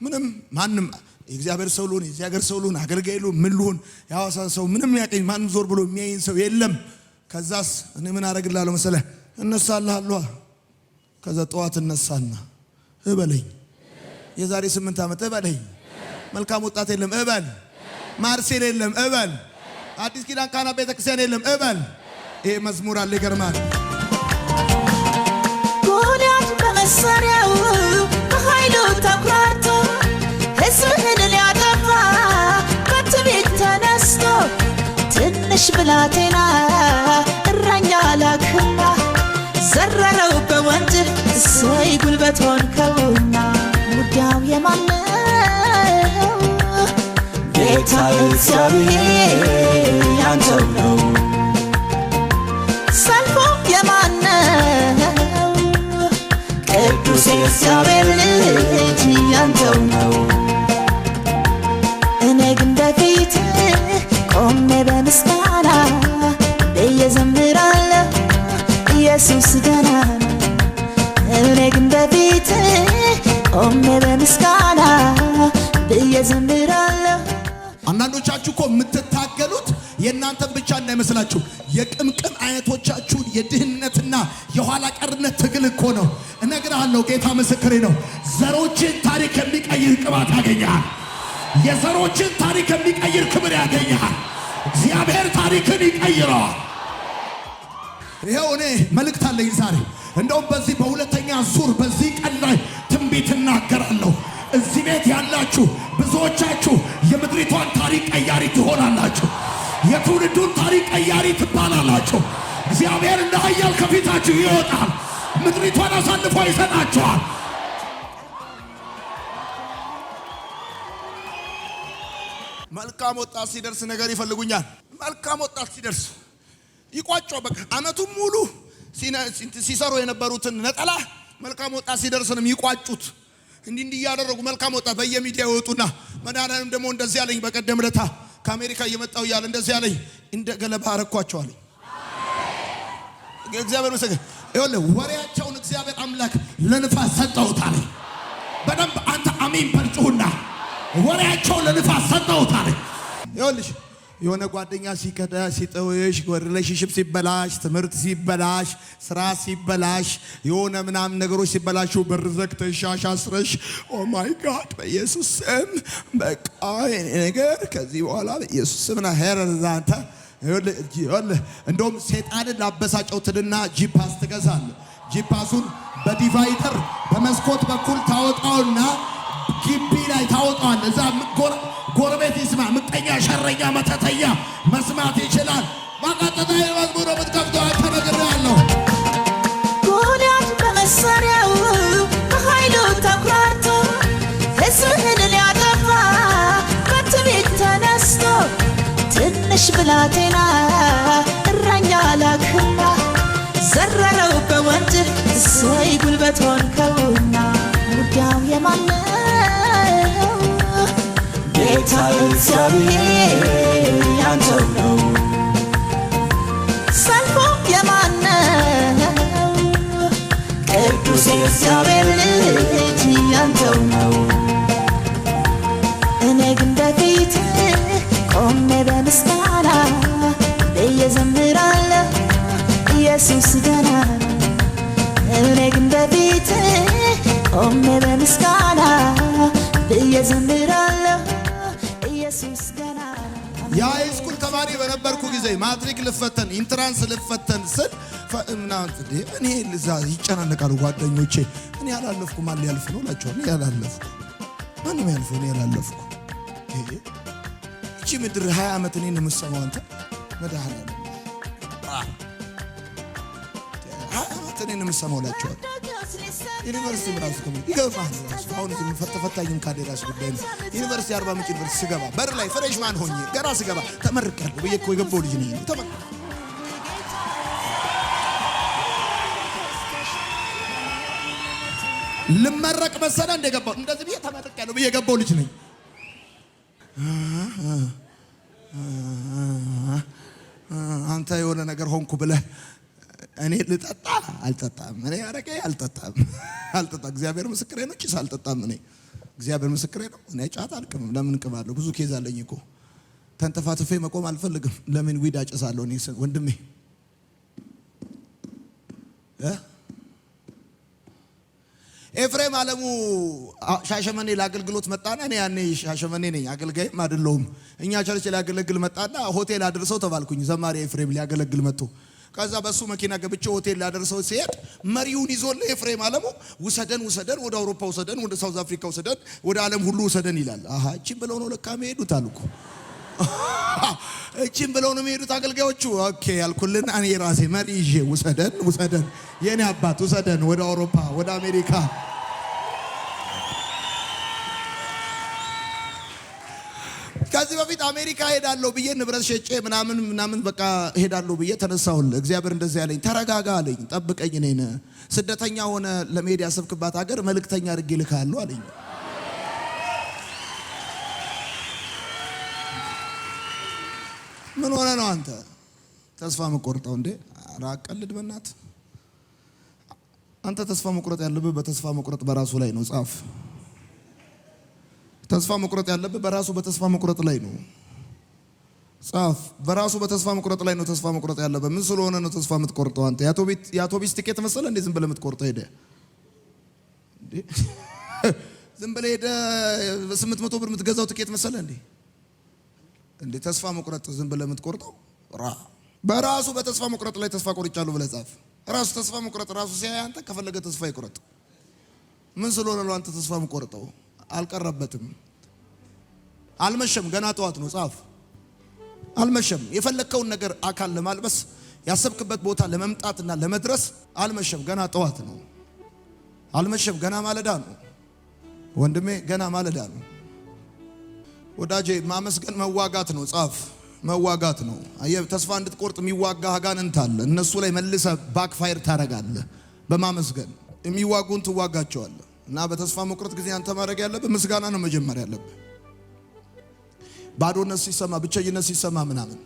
ምንም ማንም የእግዚአብሔር ሰው ልሁን የዚህ ሀገር ሰው ልሁን አገልጋይ ልሁን ምን ልሁን የሐዋሳ ሰው ምንም ያቀኝ ማንም ዞር ብሎ የሚያይን ሰው የለም። ከዛስ እኔ ምን አደርግልሃለሁ መሰለህ? እነሳልሃለሁ። ከዛ ጠዋት እነሳና እበለኝ የዛሬ 8 ዓመት እበለኝ። መልካም ወጣት የለም እበል። ማርሴል የለም እበል። አዲስ ኪዳን ካህና ቤተክርስቲያን የለም እበል። ይሄ መዝሙር አለ። ይገርማል። ጎልያድ በመሳሪያው በኃይሉ ተኩራርቶ ሕዝብህን ሊያጠፋ በትዕቢት ተነስቶ ትንሽ ብላቴና እረኛ ላክና ዘረረው በወንጭፍ እሰይ ጉልበት ሆንከውና። ጉዳዩ የማን ነው? ጌታ እግዚአብሔር ያንተው ነው። ሰልፉ የማን ነው? ቅዱስ የእግዚአብሔር ልጅ ያንተው ነው። እኔ ግን በፊትህ ቆሜ በምስጋና ብዬ ዘምራለሁ ኢየሱስ ገና ነው። እኔ ግን በፊትህ ቆሜ በምስጋና ብዬ ዘምራለሁ። አንዳንዶቻችሁ እኮ የምትታገሉት የእናንተን ብቻ እንዳይመስላችሁ የቅምቅም አያቶቻችሁን የድህነትና የኋላ ቀርነት ትግል እኮ ነው። እነግርሃለሁ፣ ጌታ ምስክሬ ነው። ዘሮችን ታሪክ የሚቀይር ቅባት ያገኛል። የዘሮችን ታሪክ የሚቀይር ክብር ያገኛል። እግዚአብሔር ታሪክን ይቀይረዋል። ይሄው እኔ መልእክት አለኝ ዛሬ። እንደውም በዚህ በሁለተኛ ዙር በዚህ ቀን ላይ ትንቢት እናገራለሁ። እዚህ ቤት ያላችሁ ብዙዎቻችሁ የምድሪቷን ታሪክ ቀያሪ ትሆናላችሁ። የትውልዱን ታሪክ ቀያሪ ትባላላችሁ። እግዚአብሔር እንደ ኃያል ከፊታችሁ ይወጣል። ምድሪቷን አሳልፎ ይሰጣችኋል። መልካም ወጣት ሲደርስ ነገር ይፈልጉኛል። መልካም ወጣት ሲደርስ ይቋጫው። በቃ አመቱን ሙሉ ሲሰሩ የነበሩትን ነጠላ መልካም ወጣት ሲደርስ ነው የሚቋጩት። እንዲህ ያደረጉ መልካም ወጣት በየሚዲያው ይወጡና መድኃኒዓለም ደግሞ እንደዚህ ያለኝ በቀደም ለታ ከአሜሪካ እየመጣው ያለ እንደዚህ ያለኝ እንደ ገለባ አረኳቸው አለኝ። እግዚአብሔር ይመስገን። ይኸውልህ ወሬያቸውን እግዚአብሔር አምላክ ለንፋስ ሰጠውታል። በደንብ አንተ አሜን በልጩና ወሬያቸውን ለንፋስ ሰጠውታል። ይኸውልሽ የሆነ ጓደኛ ሲከዳ ሲጠውሽ ሪሌሽንሺፕ ሲበላሽ ትምህርት ሲበላሽ ስራ ሲበላሽ የሆነ ምናምን ነገሮች ሲበላሹ በር ዘግተሽ አስረሽ ኦ ማይ ጋድ በኢየሱስ ስም በቃ ነገር ከዚህ በኋላ በኢየሱስ ስም ና ሄረዛንተ እንደውም ሰይጣንን ላበሳጨው ትልና ጂፓስ ትገዛለህ። ጂፓሱን በዲቫይደር በመስኮት በኩል ታወጣውና ግቢ ላይ ታወጣዋለህ። እዛ ጎረቤት ይስማ፣ ምቀኛ ሸረኛ መተተኛ መስማት ይችላል። ማቃጠታ መዝሙር የምትከፍተው አንተ ነግሬሃለሁ። ጎልያድ በመሳሪያው በኃይሉ ተኩራርቶ ሕዝብህን ሊያጠፋ በትዕቢት ተነስቶ ትንሽ ብላቴና እረኛ ላክና ዘረረው በወንጭፍ እሰይ ጉልበት ሆንከውና ውጊያው የማን ነው? ጌታ እግዚአብሔር ያንተው ነው። ሰልፉ የማን ነው? ቅዱስ እግዚአብሔር ልጅ ያንተው ነው። እኔ ግን በፊት ቆሜ በምስጋና እየዘምራለሁ ኢየሱስ ገና ነው። እኔ ግን በፊት ቆሜ በምስጋና እየዘምራለሁ ኢየሱስ ገና ነው። የሃይስኩል ተማሪ በነበርኩ ጊዜ ማትሪክ ልፈተን ኢንትራንስ ልፈተን ስል እኔ ልዛ ይጨናነቃሉ ጓደኞቼ። እኔ ያላለፍኩ ማን ሊያልፍ ነው እላቸዋለሁ። እኔ ያላለፍኩ ማንም ያልፈው እኔ ያላለፍኩ እቺ ምድር 20 ዓመት እኔን የምሰማው አንተ መድኃኒዓለም 20 ዓመት እኔን የምሰማው እላቸዋለሁ። ዩኒቨርሲቲ ራሱ ይገባል። አሁን ተፈታኝም ካደ ራሱ ጉዳይ ነው። ዩኒቨርሲቲ 40 ምንጭ ዩኒቨርሲቲ ስገባ በር ላይ ፍሬሽማን ሆኜ ገና ስገባ ተመርቄያለሁ ብዬ እኮ የገባው ልጅ ነኝ። ልመረቅ መሰለ እንደገባው እንደዚህ ብዬ ተመርቄያለሁ ብዬ የገባው ልጅ ነኝ። አንተ የሆነ ነገር ሆንኩ ብለህ እኔ ልጠጣ አልጠጣም። እኔ አረቄ አልጠጣም። እግዚአብሔር ምስክሬ ነው። ጭስ አልጠጣም። እኔ እግዚአብሔር ምስክሬ ነው። እኔ ጫት አልቅምም። ለምን ቅማለሁ? ብዙ ኬዝ አለኝ እኮ ተንተፋትፌ መቆም አልፈልግም። ለምን ዊድ አጨሳለሁ? እኔ ወንድሜ ኤፍሬም አለሙ ሻሸመኔ ለአገልግሎት መጣና እኔ ያኔ ሻሸመኔ ነኝ፣ አገልጋይም አይደለሁም። እኛ ቸርች ሊያገለግል መጣና ሆቴል አድርሰው ተባልኩኝ። ዘማሪ ኤፍሬም ሊያገለግል መጥቶ ከዛ በሱ መኪና ገብቼ ሆቴል ላደርሰው ሲሄድ መሪውን ይዞልህ ኤፍሬም አለሙ ውሰደን ወደ አውሮፓ ውሰደን፣ ወደ ሳውዝ አፍሪካ ውሰደን፣ ወደ ዓለም ሁሉ ውሰደን ይላል። አሃ እቺን ብለው ነው ለካ የሚሄዱት አልኩ። እቺን ብለው ነው የሚሄዱት አገልጋዮቹ። ኦኬ ያልኩልን እኔ ራሴ መሪ ይዤ ውሰደን የኔ አባት ውሰደን ወደ አውሮፓ ወደ አሜሪካ። ከዚህ በፊት አሜሪካ ሄዳለሁ ብዬ ንብረት ሸጬ ምናምን በቃ ሄዳለሁ ብዬ ተነሳሁልህ። እግዚአብሔር እንደዚህ ያለኝ ተረጋጋ አለኝ። ጠብቀኝ፣ እኔን ስደተኛ ሆነ ለመሄድ ያሰብክባት ሀገር መልእክተኛ አድርጌ ልካለሁ አለኝ። ምን ሆነ ነው አንተ ተስፋ መቆርጠው እንዴ? አቀልድ በእናት አንተ ተስፋ መቁረጥ ያለብህ በተስፋ መቁረጥ በራሱ ላይ ነው። ጻፍ። ተስፋ መቁረጥ ያለብህ በራሱ በተስፋ መቁረጥ ላይ ነው። ጻፍ። በራሱ በተስፋ መቁረጥ ላይ ነው ተስፋ መቁረጥ ያለብህ። ምን ስለሆነ ነው ተስፋ የምትቆርጠው አንተ? የአውቶቢስ ቲኬት መሰለ እንዴ ዝም ብለህ የምትቆርጠው? ሄደ እንዴ ዝም ብለህ ሄደ 800 ብር የምትገዛው ቲኬት መሰለ እንዴ? እንዴ ተስፋ መቁረጥ ዝም ብለህ የምትቆርጠው በራሱ በተስፋ መቁረጥ ላይ ተስፋ ቆርጫለሁ ብለህ ጻፍ። ራሱ ተስፋ መቁረጥ ራሱ ሲያይ አንተ ከፈለገ ተስፋ ይቁረጥ። ምን ስለሆነ ነው አንተ ተስፋ መቆርጠው? አልቀረበትም። አልመሸም፣ ገና ጠዋት ነው። ጻፍ። አልመሸም። የፈለከውን ነገር አካል ለማልበስ ያሰብክበት ቦታ ለመምጣትና ለመድረስ አልመሸም፣ ገና ጠዋት ነው። አልመሸም፣ ገና ማለዳ ነው። ወንድሜ ገና ማለዳ ነው። ወዳጄ ማመስገን መዋጋት ነው። ጻፍ መዋጋት ነው። አየህ ተስፋ እንድትቆርጥ የሚዋጋ አጋንንት አለ። እነሱ ላይ መልሰ ባክፋየር ታረጋለህ። በማመስገን የሚዋጉን ትዋጋቸዋለህ። እና በተስፋ መቁረጥ ጊዜ አንተ ማድረግ ያለብህ ምስጋና ነው መጀመር ያለብህ። ባዶነት ሲሰማ ብቸኝነት ሲሰማ ምናምን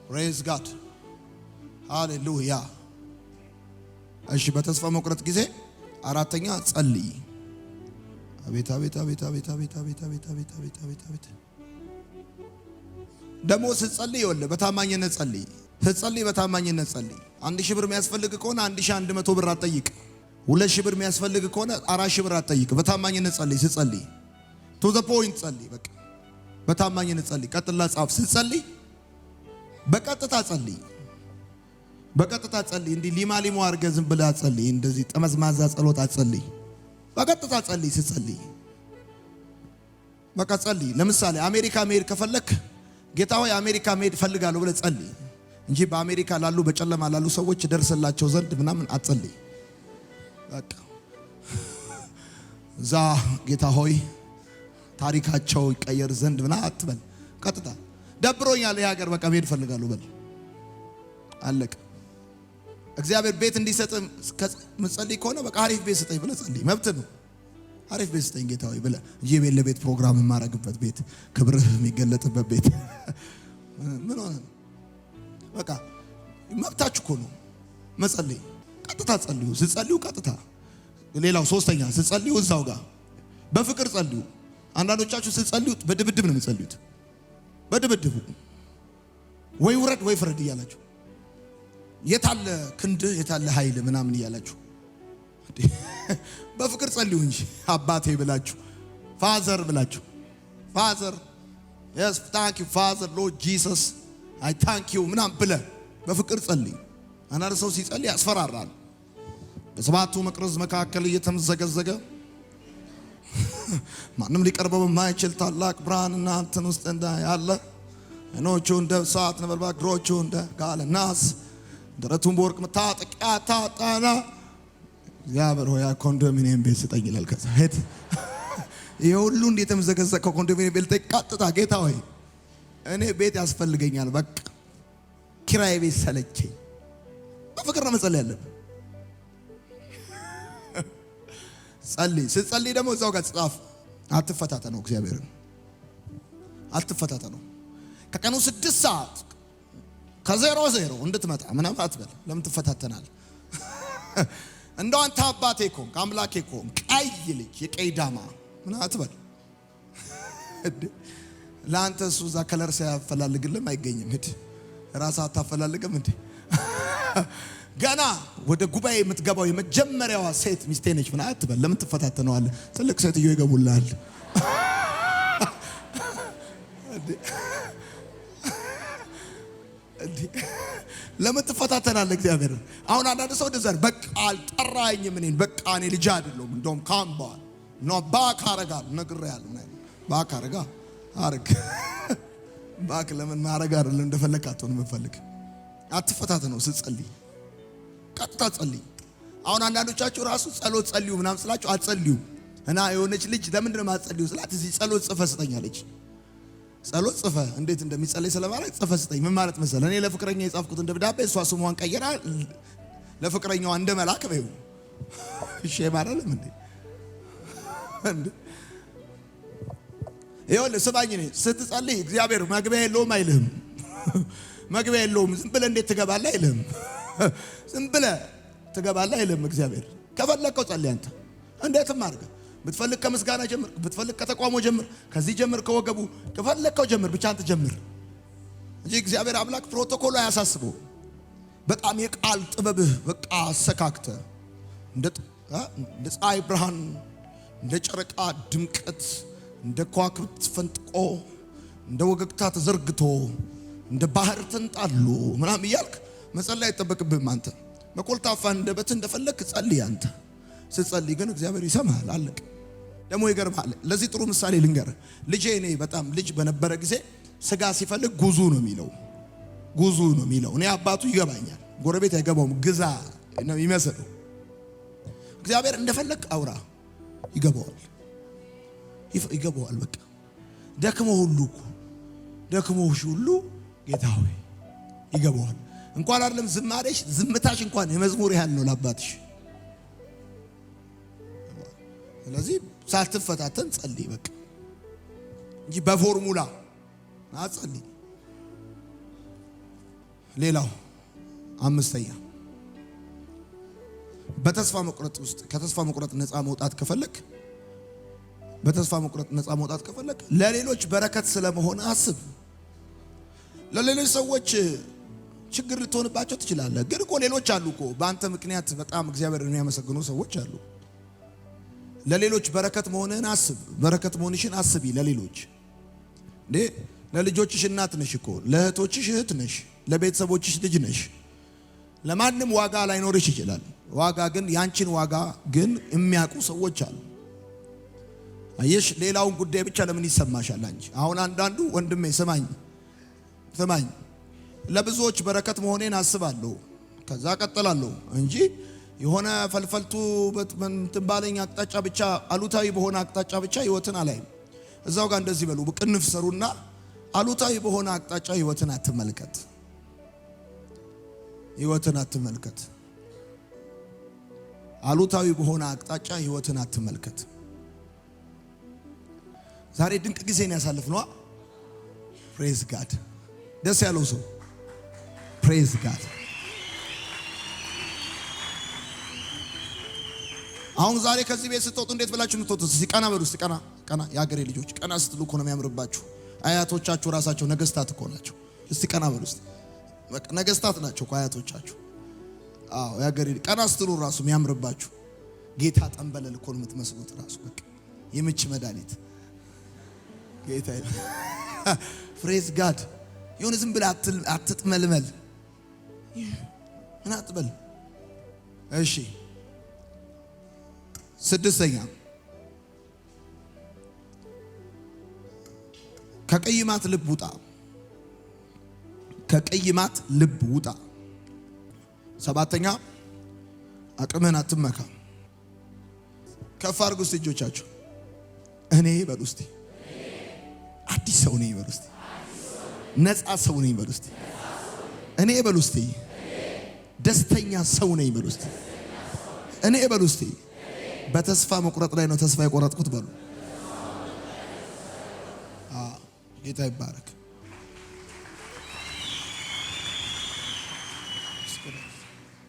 praise God ሃሌሉያ። እሺ በተስፋ መቁረጥ ጊዜ አራተኛ ጸልይ። አቤት አቤት አቤት አቤት አቤት አቤት አቤት አቤት አቤት አቤት አቤት ደሞ ስትጸልይ ይወለ በታማኝነት ጸልይ። ስትጸልይ በታማኝነት ጸልይ። 1000 ብር የሚያስፈልግ ከሆነ 1100 ብር አትጠይቅ። 2000 ብር የሚያስፈልግ ከሆነ 4000 ብር አትጠይቅ። በታማኝነት ጸልይ። ስትጸልይ to the point ጸልይ። በቃ በታማኝነት ጸልይ። ቀጥላ ጻፍ። ስትጸልይ በቀጥታ ጸልይ። በቀጥታ ጸልይ። እንዲህ ሊማ ሊሞ አድርገህ ዝም ብለህ አትጸልይ። እንደዚህ ጠመዝማዛ ጸሎት አትጸልይ። በቀጥታ ጸልይ። ስትጸልይ በቃ ጸልይ። ለምሳሌ አሜሪካ መሄድ ከፈለክ ጌታ ሆይ አሜሪካ መሄድ ፈልጋለሁ ብለህ ጸልይ እንጂ በአሜሪካ ላሉ በጨለማ ላሉ ሰዎች ደርስላቸው ዘንድ ምናምን አትጸልይ። በቃ ዛ ጌታ ሆይ ታሪካቸው ይቀየር ዘንድ ምናምን አትበል። ቀጥታ ደብሮኛል ይሄ ሀገር በቃ መሄድ ፈልጋለሁ በል። አለቀ። እግዚአብሔር ቤት እንዲሰጥ ምጸልይ ከሆነ በቃ አሪፍ ቤት ስጠኝ ብለህ ጸልይ። መብት ነው። አሪፍ ቤት ስጠኝ ጌታ ሆይ ብለህ እንጂ ቤት ለቤት ፕሮግራም የማረግበት ቤት ክብርህ የሚገለጥበት ቤት ምን ሆነ? በቃ መብታችሁ እኮ ነው መጸለይ። ቀጥታ ጸልዩ። ስትጸልዩ ቀጥታ። ሌላው ሶስተኛ ስትጸልዩ እዛው ጋር በፍቅር ጸልዩ። አንዳንዶቻችሁ ስትጸልዩ በድብድብ ነው የምትጸልዩት። በድብድብ ወይ ውረድ ወይ ፍረድ እያላችሁ የታለ ክንድህ የታለ ኃይል ምናምን እያላችሁ በፍቅር ጸልዩ እንጂ አባቴ ብላችሁ ፋዘር ብላችሁ ፋዘር yes thank you father lord jesus I thank you ምናምን ብለህ በፍቅር ጸልይ። አንዳንድ ሰው ሲጸልይ ያስፈራራል። በሰባቱ መቅረዝ መካከል እየተምዘገዘገ ማንም ሊቀርበው የማይችል ታላቅ ብርሃንና እንትን ውስጥ ያለ አይኖቹ እንደ እሳት ነበልባል እግሮቹ እንደ ጋለ ናስ ደረቱን በወርቅ መታጠቂያ ታጠና እግዚአብሔር ሆይ ኮንዶሚኒየም ቤት ስጠኝ ይላል። ከዛ ሄድ ይሄ ሁሉ እንዴት ተመዘገዘከው ኮንዶሚኒየም ቤት ቀጥታ ጌታ ሆይ እኔ ቤት ያስፈልገኛል በቃ ኪራይ ቤት ሰለቸኝ። በፍቅር ነው መጸለይ ያለብህ። ጸልይ። ስትጸልይ ደግሞ እዛው ጋር ጻፍ። አትፈታተነው። እግዚአብሔርን አትፈታተነው። ከቀኑ 6 ሰዓት ከ00 እንድትመጣ ምናምን አትበል። ለምን ትፈታተናል? እንደው አንተ አባቴ ኮንክ አምላኬ ኮንክ ቀይ ልጅ የቀይ ዳማ ምን አትበል። ለአንተ እሱ እዛ ከለር ሲያፈላልግልም አይገኝም። ሂድ ራስህ አታፈላልግም እንዴ? ገና ወደ ጉባኤ የምትገባው የመጀመሪያዋ ሴት ሚስቴ ነች ምን አትበል። ለምን ትፈታተነዋለህ? ትልቅ ሴትዮ ይገቡልሃል። ለምን ትፈታተናለህ እግዚአብሔር? አሁን አንዳንድ ሰው እንደዛ በቃ አልጠራኝም እኔን በቃ እኔ ልጅ አይደለሁም እንደውም ካምባል ነው ባክ አረጋል ነግሬያለሁ ነው ባክ አረጋ አረግ ባክ ለምን ማረጋ አይደለም እንደፈለክ አትሆንም እንፈልግ። አትፈታተነው። ስትጸልይ ቀጥታ ጸልይ። አሁን አንዳንዶቻችሁ ራሱ ጸሎት ጸልዩ ምናምን ስላችሁ አትጸልዩ እና የሆነች ልጅ ለምን ነው ማትጸልዩ ስላት እዚህ ጸሎት ጽፈህ ስጠኛለች። ጸሎት ጽፈህ እንዴት እንደሚጸልይ ስለማለት ጽፈህ ስጠኝ ምን ማለት መሰለህ? እኔ ለፍቅረኛ የጻፍኩት ደብዳቤ እሷ ስሟን ቀይራ ለፍቅረኛዋ እንደመላክ በይው። እሺ ማራለም እንዴ ይኸውልህ ስማኝ። እኔ ስትጸልይ እግዚአብሔር መግቢያ የለውም አይልህም። መግቢያ የለውም ዝም ብለህ እንዴት ትገባለህ አይልህም። ዝም ብለህ ትገባለህ አይልህም እግዚአብሔር። ከፈለከው ጸልይ አንተ እንዴትም አድርገህ ብትፈልግ ከምስጋና ጀምር፣ ብትፈልግ ከተቋሞ ጀምር፣ ከዚህ ጀምር፣ ከወገቡ ከፈለከው ጀምር፣ ብቻ አንተ ጀምር እንጂ እግዚአብሔር አምላክ ፕሮቶኮል አያሳስበው። በጣም የቃል ጥበብህ በቃ አሰካክተ እንደ ፀሐይ ብርሃን እንደ ጨረቃ ድምቀት እንደ ከዋክብት ፈንጥቆ እንደ ወገግታ ተዘርግቶ እንደ ባህር ተንጣሎ ምናምን እያልክ መጸለይ አይጠበቅብህም። አንተ በኮልታፋ እንደበት እንደፈለክ ጸልይ። አንተ ስትጸልይ ግን እግዚአብሔር ይሰማሃል። አለቅ ደግሞ ይገርምሃል። ለዚህ ጥሩ ምሳሌ ልንገርህ። ልጄ እኔ በጣም ልጅ በነበረ ጊዜ ስጋ ሲፈልግ ጉዙ ነው የሚለው። ጉዙ ነው የሚለው። እኔ አባቱ ይገባኛል፣ ጎረቤት አይገባውም። ግዛ ነው የሚመስለው። እግዚአብሔር እንደፈለክ አውራ ይገባዋል። ይገባዋል። በቃ ደክሞሽ ሁሉ ጌታ ሆይ ይገባዋል። እንኳን አይደለም ዝማሬሽ ዝምታሽ እንኳን የመዝሙር ያህል ነው ለአባትሽ። ስለዚህ ሳትፈታተን ጸልይ በቃ እንጂ በፎርሙላ አጸልይ። ሌላው አምስተኛ በተስፋ መቁረጥ ውስጥ ከተስፋ መቁረጥ ነፃ መውጣት ከፈለክ ለሌሎች በረከት ስለመሆን አስብ። ለሌሎች ሰዎች ችግር ልትሆንባቸው ትችላለህ። ግን እኮ ሌሎች አሉ እኮ በአንተ ምክንያት በጣም እግዚአብሔርን የሚያመሰግኑ ሰዎች አሉ። ለሌሎች በረከት መሆንህን አስብ። በረከት መሆንሽን አስቢ። ለሌሎች እንዴ ለልጆችሽ እናት ነሽ እኮ፣ ለእህቶችሽ እህት ነሽ፣ ለቤተሰቦችሽ ልጅ ነሽ። ለማንም ዋጋ ላይኖርሽ ይችላል። ዋጋ ግን ያንቺን ዋጋ ግን የሚያውቁ ሰዎች አሉ። አየሽ፣ ሌላውን ጉዳይ ብቻ ለምን ይሰማሻል አንቺ? አሁን አንዳንዱ ወንድሜ ስማኝ ለብዙዎች በረከት መሆኔን አስባለሁ ከዛ ቀጥላለሁ እንጂ የሆነ ፈልፈልቱ በትንባለኝ አቅጣጫ ብቻ አሉታዊ በሆነ አቅጣጫ ብቻ ህይወትን አላይም። እዛው ጋር እንደዚህ በሉ ቅንፍ ሰሩና አሉታዊ በሆነ አቅጣጫ ህይወትን አትመልከት። አሉታዊ በሆነ አቅጣጫ ህይወትን አትመልከት። ዛሬ ድንቅ ጊዜን ያሳልፍነዋ። ፕሬዝ ጋድ። ደስ ያለው ሰው ፕሬዝ ጋድ። አሁን ዛሬ ከዚህ ቤት ስትወጡ እንዴት ብላችሁ የምትወጡት? እስቲ ቀና በሉ። እስቲ ቀና የአገሬ ልጆች ቀና ስትሉ እኮ ነው የሚያምርባችሁ። አያቶቻችሁ ራሳቸው ነገስታት እኮ ናቸው። እስቲ ቀና በሉ። እስቲ ነገስታት ናቸው እኮ አያቶቻችሁ። አዎ የአገሬ ቀና ስትሉ ራሱ የሚያምርባችሁ። ጌታ ጠንበለል እኮ ነው የምትመስሉት ራሱ። በቃ የምች መድኃኒት ጌታ ፕሬዝ ጋድ። የሆነ ዝም ብለህ አትጥመልመል። ምን አትበል። እሺ ስድስተኛ ከቀይማት ልብ ውጣ። ሰባተኛ አቅምህን አትመካ። ከፍ አድርጉ እስቲ እጆቻችሁ። እኔ በሉ እስቲ አዲስ ሰው ነኝ በሉ እስቲ። ነፃ ሰው ነኝ በሉ እስቲ። እኔ በሉ እስቲ ደስተኛ ሰው ነኝ በሉ እስቲ። እኔ በሉ እስቲ በተስፋ መቁረጥ ላይ ነው ተስፋ የቆረጥኩት በሉ። ጌታ ይባረክ።